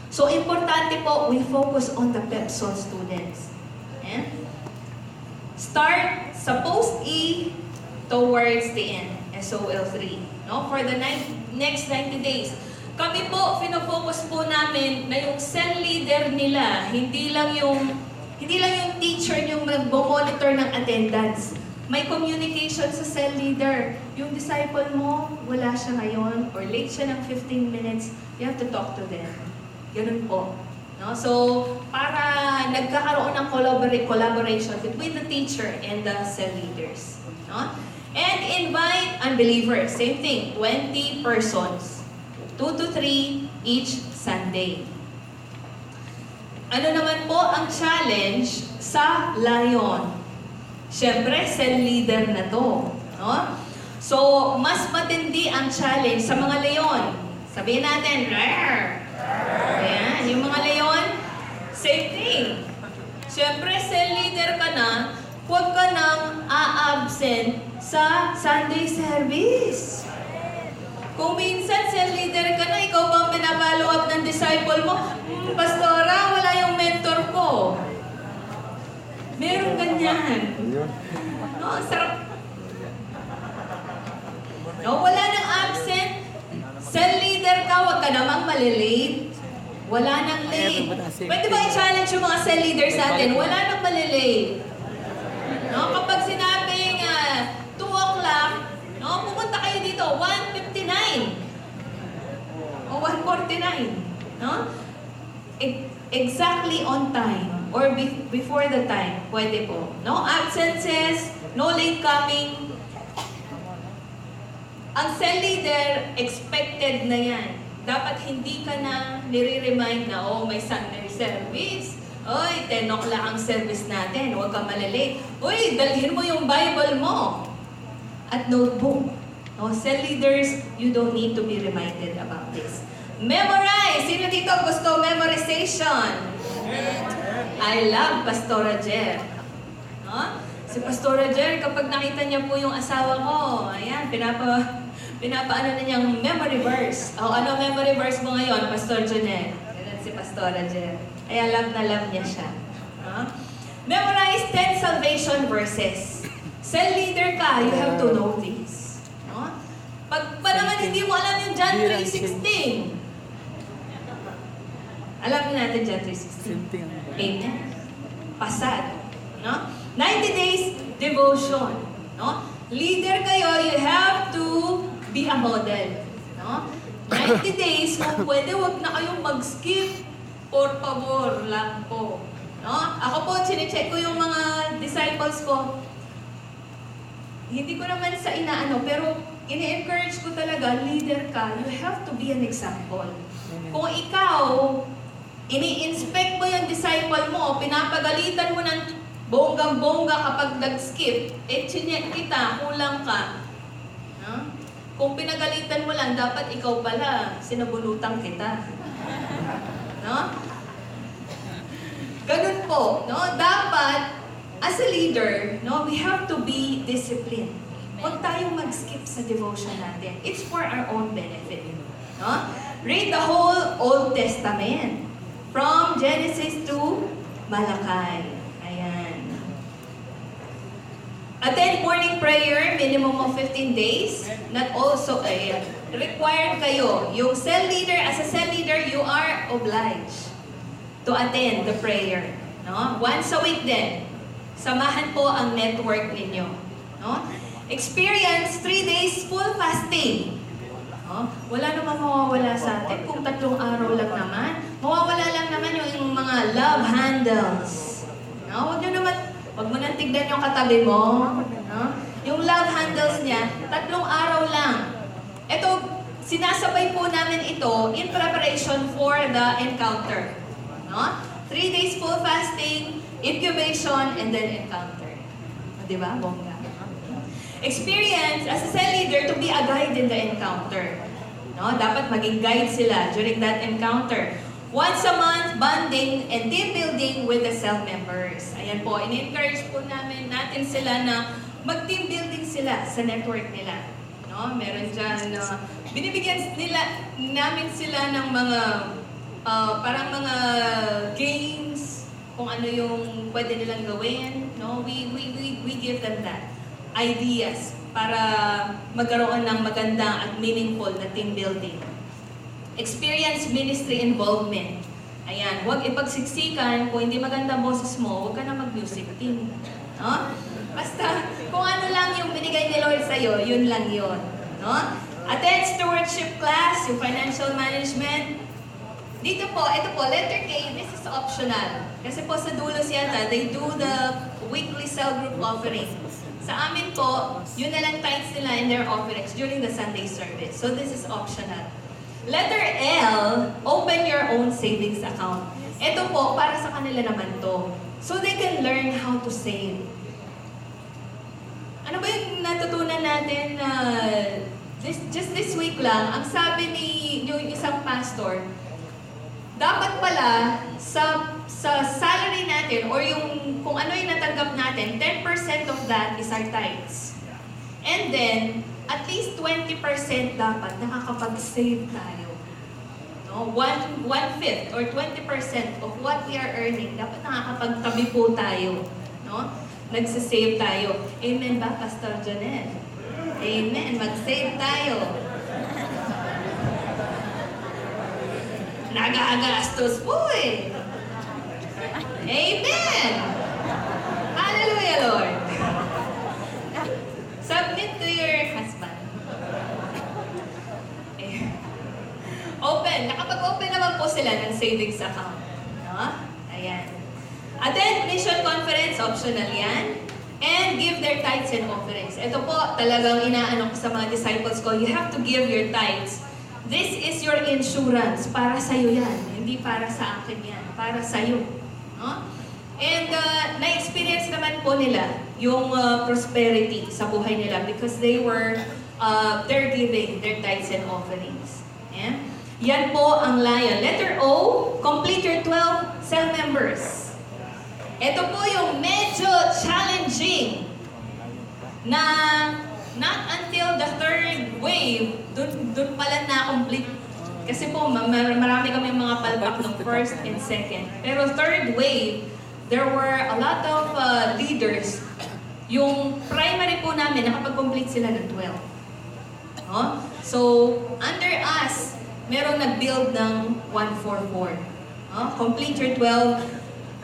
So, importante po, we focus on the Pepsol students. And start sa post E towards the end, SOL 3. No? For the next 90 days. Kami po, fino-focus po namin na yung cell leader nila, hindi lang yung teacher yung nagbo-monitor ng attendance. May communication sa cell leader. Yung disciple mo, wala siya ngayon, or late siya ng 15 minutes, you have to talk to them. Ganun po. No? So, para nagkakaroon ng collaboration between the teacher and the cell leaders. No? And invite unbelievers. Same thing, 20 persons. 2 to 3 each Sunday. Ano naman po ang challenge sa Lion? Siyempre, cell leader na to. No? So, mas matindi ang challenge sa mga Leon. Sabihin natin, rawr! Ayan, yung mga Leon, same thing. Siyempre, cell leader ka na, huwag ka nang a-absent sa Sunday service. Kung minsan, cell leader ka na, ikaw bang pinapalo up ng disciple mo? Pastora, wala yung mentor ko. Meron ganyan. No, ang sarap. No, wala nang absent. Cell leader ka, huwag ka namang malilate. Wala nang late. Pwede ba i-challenge yung mga cell leaders natin? Wala nang malilate. No, kapag sinabing 2 o'clock, no, pumunta kayo dito, 1:59 o 1:49. No? Exactly on time or before the time. Pwede po. No absences, no late coming. Ang cell leader, expected na yan. Dapat hindi ka na nire-remind na, oh, may Sunday service. Oy, 10 o'clock ang service natin. Huwag ka malilate. Uy, dalhin mo yung Bible mo. At notebook. No, cell leaders, you don't need to be reminded about this. Memorize! Sino dito gusto memorization? I love Pastora Jer. No? Si Pastora Jer, kapag nakita niya po yung asawa ko, ayan, pinapaano na niyang memory verse. O, ano memory verse mo ngayon, Pastor Jonel? Ganun si Pastora Jer. Kaya love na love niya siya. No? Memorize 10 salvation verses. Cell leader ka, you have to know this. No? Pag pa naman hindi mo alam yung John 3:16. Alam natin John 3:16. Amen. Pasad. No? 90 days devotion. No? Leader kayo, you have to be a model. No? 90 days, kung pwede, wag na kayong mag-skip. Por favor, lang po. No? Ako po, sine-check ko yung mga disciples ko. Hindi ko naman sa inaano, pero ini-encourage ko talaga, leader ka, you have to be an example. Kung ikaw, ini-inspect mo yung disciple mo, pinapagalitan mo ng bonggang-bongga kapag nag-skip, chinyek kita, kulang ka. No? Kung pinagalitan mo lang, dapat ikaw pala, sinabunutan kita. No? Ganun po, no? Dapat, as a leader, no, we have to be disciplined. Huwag tayong mag-skip sa devotion natin. It's for our own benefit. No? Read the whole Old Testament. From Genesis to Malakay. Ayan. Attend morning prayer, minimum of 15 days. Not also, required kayo. Yung cell leader, as a cell leader, you are obliged to attend the prayer. No? Once a week din. Samahan po ang network ninyo. No? Experience 3 days full fasting. No? Wala namang mawawala sa atin kung 3 araw lang naman. Mawawala lang naman yung mga love handles. No? Wag mo nang tignan yung katabi mo. No? Yung love handles niya, 3 araw lang. Ito, sinasabay po namin ito in preparation for the encounter. No? 3 days full fasting, incubation, and then encounter. O, diba? Bongga. Experience as a cell leader to be a guide in the encounter. No? Dapat maging guide sila during that encounter. Once a month, bonding and team building with the cell members. Ayan po, in-encourage po natin sila na mag-team building sila sa network nila. No? Meron dyan, binibigyan namin sila ng mga, parang mga games, kung ano yung pwede nilang gawin. No? We give them that. Ideas para magkaroon ng magandang at meaningful na team building. Experience ministry involvement. Ayan, huwag ipagsiksikan. Kung hindi maganda ang boses mo, huwag ka na mag-music team. No? Basta, kung ano lang yung binigay ni Lord sa'yo, yun lang yun. No? Attend stewardship class, yung financial management. Dito po, ito po, letter K, this is optional. Kasi po sa Dulos yata, they do the weekly cell group offering. Sa amin po, yun na lang tithes nila in their offerings during the Sunday service. So this is optional. Letter L, open your own savings account. Ito po, para sa kanila naman to. So they can learn how to save. Ano ba yung natutunan natin just this week lang, ang sabi ni yung isang pastor, dapat pala sa salary natin or yung kung ano yung natanggap natin, 10% of that is our tithes. And then, at least 20% dapat nakakapag-save tayo. No? 1/5 or 20% of what we are earning, dapat nakakapagtabi po tayo. No? Nagsasave tayo. Amen ba, Pastor Jonel? Amen. Mag-save tayo. Nagagastos po eh. Amen! Hallelujah, Lord! Submit to your husband. Open. Nakapag-open naman po sila ng savings account. No? Ayan. Attend mission conference, optional yan. And give their tithes and offerings. Ito po, talagang inaano ko sa mga disciples ko, you have to give your tithes. This is your insurance. Para sa'yo yan. Hindi para sa akin yan. Para sa'yo. No? And na-experience naman po nila yung prosperity sa buhay nila because they're giving their tithes and offerings. Yeah? Yan po ang lion. Letter O, complete your 12 cell members. Ito po yung medyo challenging na not until the third wave, dun pala na-complete. Kasi po, marami kami mga palpak ng first and second. Pero third wave, there were a lot of leaders. Yung primary po namin, nakapag-complete sila ng 12. No? So, under us, merong nag-build ng 144. Complete your 12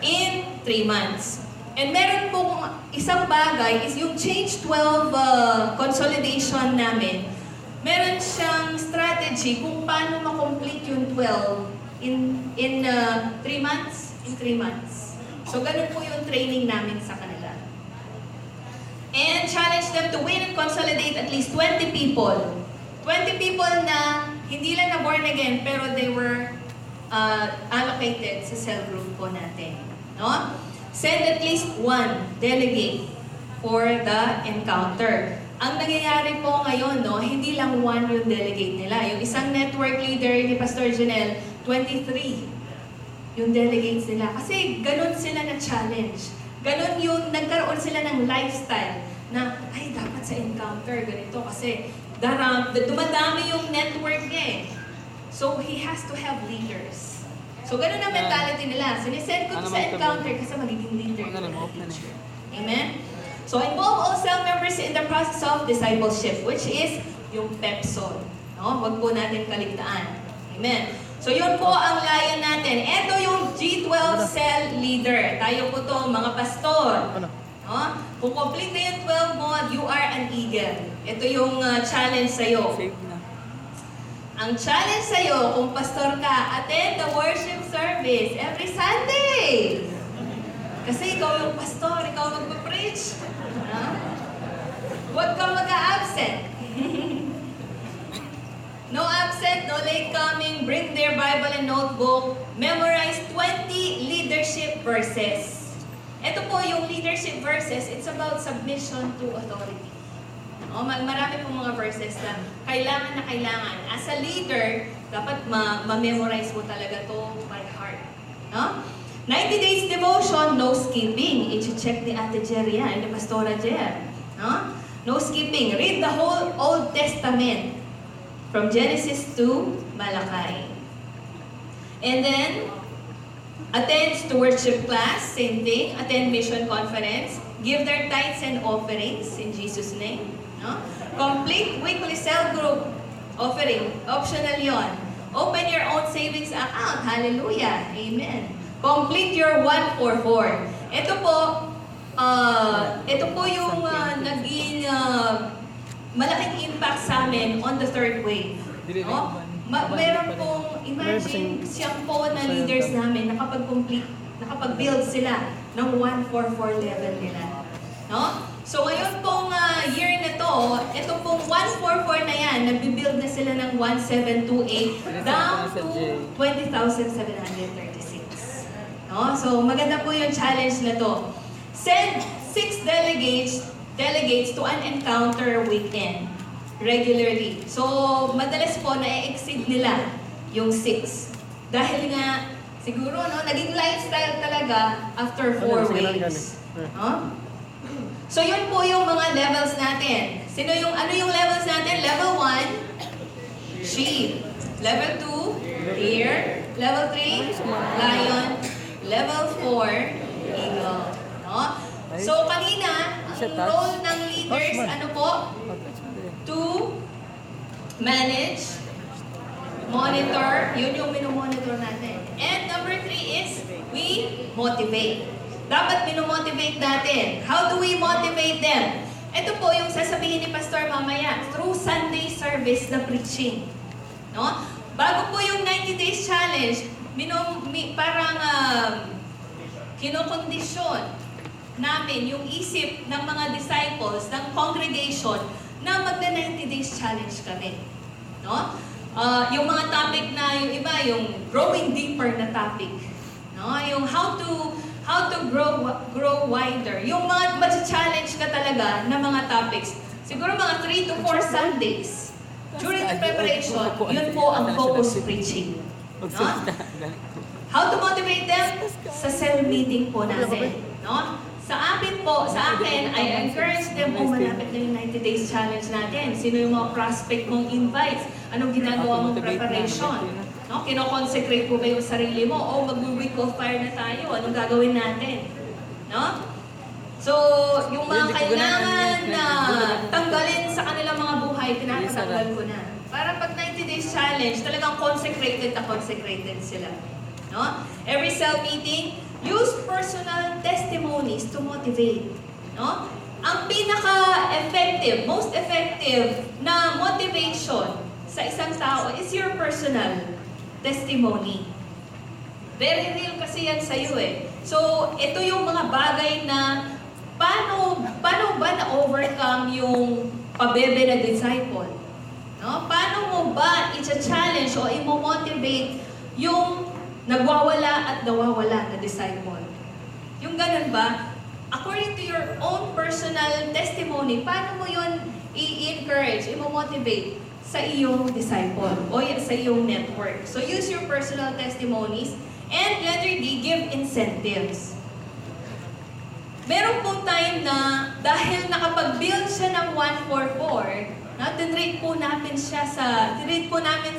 in 3 months. And meron pong isang bagay is yung Change 12 consolidation namin. Meron siyang strategy kung paano ma-complete yung 12 in 3 months. In 3 months. So, ganun po yung training namin sa kanila. And challenge them to win and consolidate at least 20 people. 20 people na hindi lang na born again, pero they were allocated sa cell group po natin. No? Send at least one delegate for the encounter. Ang nangyayari po ngayon, no, hindi lang one yung delegate nila. Yung isang network leader ni Pastor Janelle, 23 yung delegates nila. Kasi ganun sila na challenge. Ganun yung nagkaroon sila ng lifestyle na, ay, dapat sa encounter, ganito. Kasi dumadami yung network niya eh. So, he has to have leaders. So, ganun ang mentality nila. Sinisend ko sa encounter kasi magiging leader. Amen? So, involve all cell members in the process of discipleship, which is yung PEPSOL. No? Huwag po natin kaligtaan. Amen? So, yun po ang layan natin. Ito yung G12 cell leader. Tayo po to, mga pastor. No? Kung complete na yung 12 mo, you are an eagle. Ito yung challenge sa'yo. Ang challenge sa'yo, kung pastor ka, attend the worship service every Sunday. Kasi ikaw yung pastor, ikaw magpa-preach. Huwag kang mag-a-absent. No they coming, bring their Bible and notebook, memorize 20 leadership verses. Ito po yung leadership verses, it's about submission to authority. O, marami po mga verses na kailangan. As a leader, dapat ma-memorize mo talaga to by heart. No? 90 days devotion, no skipping. I-check ni Ate Jer yan, ni Pastora Jer. No? No skipping. Read the whole Old Testament from Genesis to Malachi. And then, attend stewardship class, same thing. Attend mission conference. Give their tithes and offerings in Jesus' name. No? Complete weekly cell group offering. Optional yon. Open your own savings account. Hallelujah. Amen. Complete your 144. Ito po yung naging malaking impact sa amin on the third wave. No? Meron pong, imagine, siyang po na leaders namin nakapag-build sila ng 144 level nila. No? So ngayon pong year na to, ito pong 144 na yan, nagbibuild na sila ng 1728 down to 20,736. No? So maganda po yung challenge na to. Send 6 delegates to an encounter weekend regularly. So madalas po na-exceed nila yung 6. Dahil nga, siguro, no, naging lifestyle talaga after 4 weeks. No? So yun po yung mga levels natin. Ano yung levels natin? Level 1, sheep. Level 2, deer. Level 3, lion. Level 4, eagle. No? So kanina, ang role ng leaders, ano po? To manage, monitor, yun yung minomonitor natin. And number 3 is, we motivate. Dapat minomotivate natin. How do we motivate them? Ito po yung sasabihin ni Pastor mamaya, through Sunday service na preaching. No? Bago po yung 90 days challenge, parang kinokondisyon namin yung isip ng mga disciples, ng congregation, na magna 90 days challenge kami. No? Yung mga topic na, yung iba, yung growing deeper na topic. No? Yung how to grow wider. Yung mga challenge ka talaga na mga topics. Siguro mga 3 to 4 Sundays. During the preparation, yun po ang focus preaching. No? How to motivate them? Sa cell meeting po natin. No? Sa akin, I encourage them, malapit na yung 90 days challenge natin. Sino yung mga prospect mong invites? Anong ginagawa mong preparation? No? Kino-consecrate po ba yung sarili mo? O mag-week of fire na tayo? Anong gagawin natin? No? So, yung mga kailangan na tanggalin sa kanilang mga buhay, tinatanggal ko na. Para pag 90 days challenge, talagang consecrated na consecrated sila. No? Every cell meeting, use personal testimonies to motivate. No? Ang pinaka-effective, most effective na motivation sa isang tao is your personal testimony. Very real kasi yan sa'yo eh. So, ito yung mga bagay na paano ba na-overcome yung pabebe na disciple? No? Paano mo ba i-challenge o i-motivate yung nagwawala at nawawala na disciple? Yung ganun ba? According to your own personal testimony, paano mo yun i-encourage, i-motivate sa iyong disciple o sa iyong network? So use your personal testimonies and letter D, give incentives. Meron pong time na dahil nakapag-build siya ng 144, tinrate po namin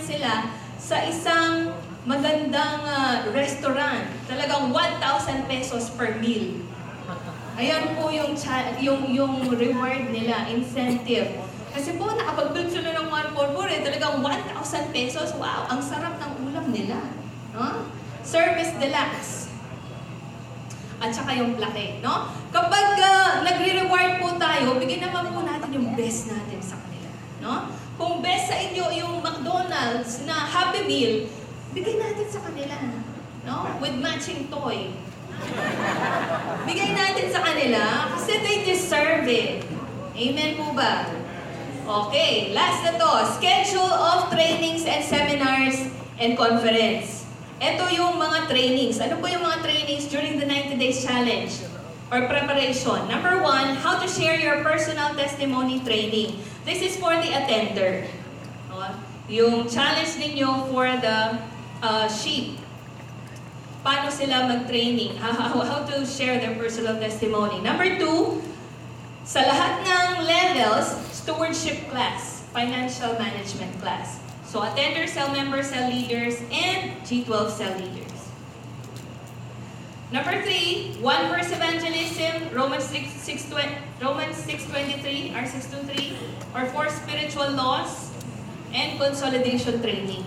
sila sa isang magandang restaurant. Talagang 1,000 pesos per meal. Ayan po yung reward nila, incentive. Kasi po, nakapag-build sila ng 144 talagang 1,000 pesos. Wow, ang sarap ng ulam nila. No? Service deluxe. At saka yung plaque, no? Kapag nagre-reward po tayo, bigyan naman po natin yung best natin sa kanila, no? Kung best sa inyo yung McDonald's na Happy Meal, bigay natin sa kanila, no? With matching toy. Bigay natin sa kanila kasi they deserve it. Amen po ba? Okay, last na to. Schedule of trainings and seminars and conference. Ito yung mga trainings. Ano po yung mga trainings during the 90 Days Challenge or preparation? Number 1, how to share your personal testimony training. This is for the attender. Yung challenge ninyo for the sheep. Paano sila mag-training? How to share their personal testimony. Number 2, sa lahat ng levels, stewardship class, financial management class. So, attenders, cell members, cell leaders, and G12 cell leaders. Number 3, one verse evangelism, Romans 6:23, R623, or 4 spiritual laws, and consolidation training.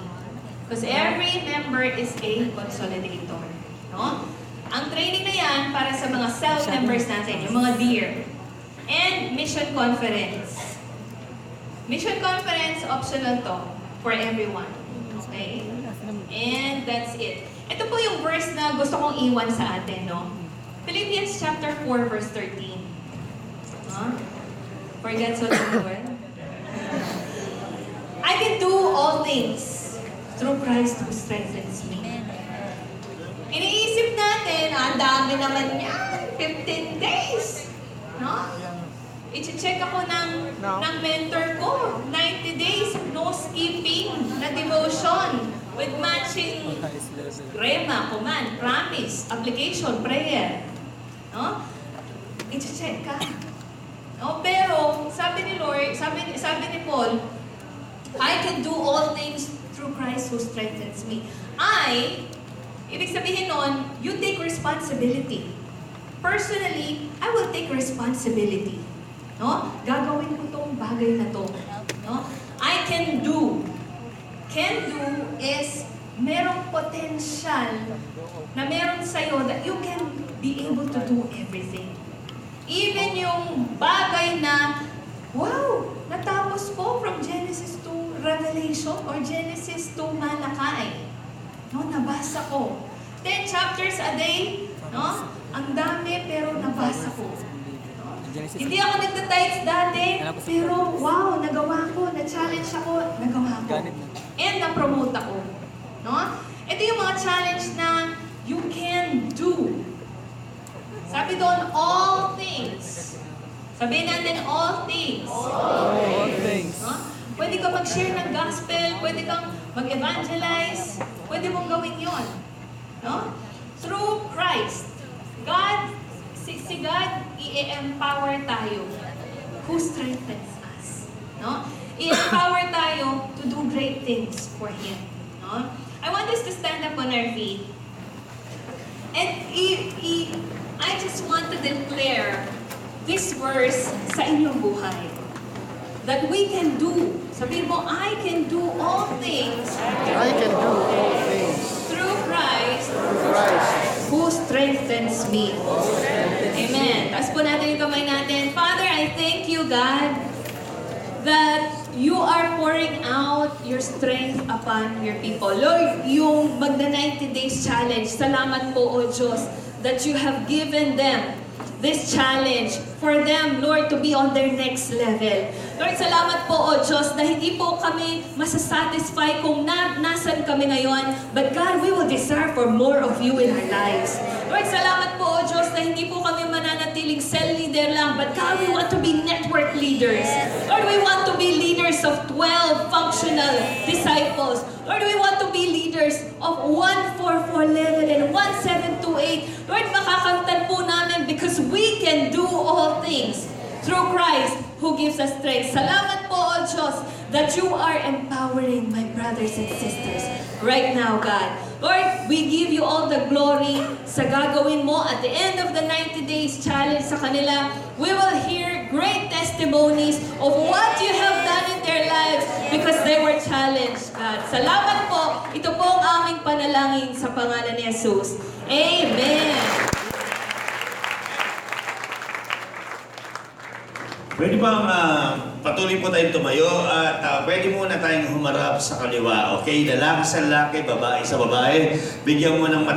Because every member is a consolidator. No? Ang training na yan para sa mga cell members natin, yung mga dear. And mission conference. Mission conference, optional to for everyone. Okay? And that's it. Ito po yung verse na gusto kong iwan sa atin, no? Philippians chapter 4, verse 13. For God so loved the world. I can do all things through Christ who strengthens me. Iniisip natin, ang dami naman yan, 15 days. No? I-check ako ng mentor ko, 90 days, no skipping, na devotion, with matching rema, command, promise, application, prayer. No? I-check ka. No? Pero, sabi ni Lord, sabi ni Paul, I can do all things through Christ who strengthens me. Ibig sabihin nun, you take responsibility. Personally, I will take responsibility. No? Gagawin ko tong bagay na to. No? I can do. Can do is merong potential na meron sa'yo that you can be able to do everything. Even yung bagay na, wow, natapos ko from Genesis to Revelation or Genesis to Malakay. No, nabasa ko. 10 chapters a day, no? Ang dami pero nabasa ko. Hindi ako nagtatides dati, pero wow, nagawa ko, na-challenge ako, nagawa ko. And na-promote ako. No? Ito yung mga challenge na you can do. Sabi doon, all things. Sabihin natin, all things. All things. No? Pwede ka mag-share ng gospel, pwede kang mag-evangelize, pwede mong gawin yon. No? Through Christ. Si God, i-empower tayo who strengthens us. No? I-empower tayo to do great things for Him. No? I want us to stand up on our feet. And I just want to declare this verse sa inyong buhay. That we can do. Sabihin mo, I can do all things I can do all things through Christ through Christ. who strengthens me. Amen. Taas po natin yung kamay natin. Father, I thank you, God, that you are pouring out your strength upon your people. Lord, yung magna 90 Days Challenge, salamat po, O Diyos, that you have given them this challenge for them, Lord, to be on their next level. Lord, salamat po, O Diyos, na hindi po kami masasatisfy kung nasan kami ngayon, but God, we will desire for more of you in our lives. Lord, salamat po, O Diyos, na hindi po kami mananatiling cell leader lang, but God, we want to be network leaders. Lord, we want to be leaders of 12 functional disciples. Lord, we want to be leaders of 144 level and 1728. Lord, makakantan po namin because we can do all things through Christ who gives us strength. Salamat po, O Diyos, that you are empowering my brothers and sisters right now, God. Lord, we give you all the glory sa gagawin mo at the end of the 90 Days Challenge sa kanila. We will hear great testimonies of what you have done in their lives because they were challenged, God. Salamat po. Ito po ang aming panalangin sa pangalan ni Jesus. Amen. Pwede bang patuloy po tayong tumayo at pwede muna tayong humarap sa kaliwa. Okay? Lalaki sa lalaki, babae sa babae. Bigyan mo ng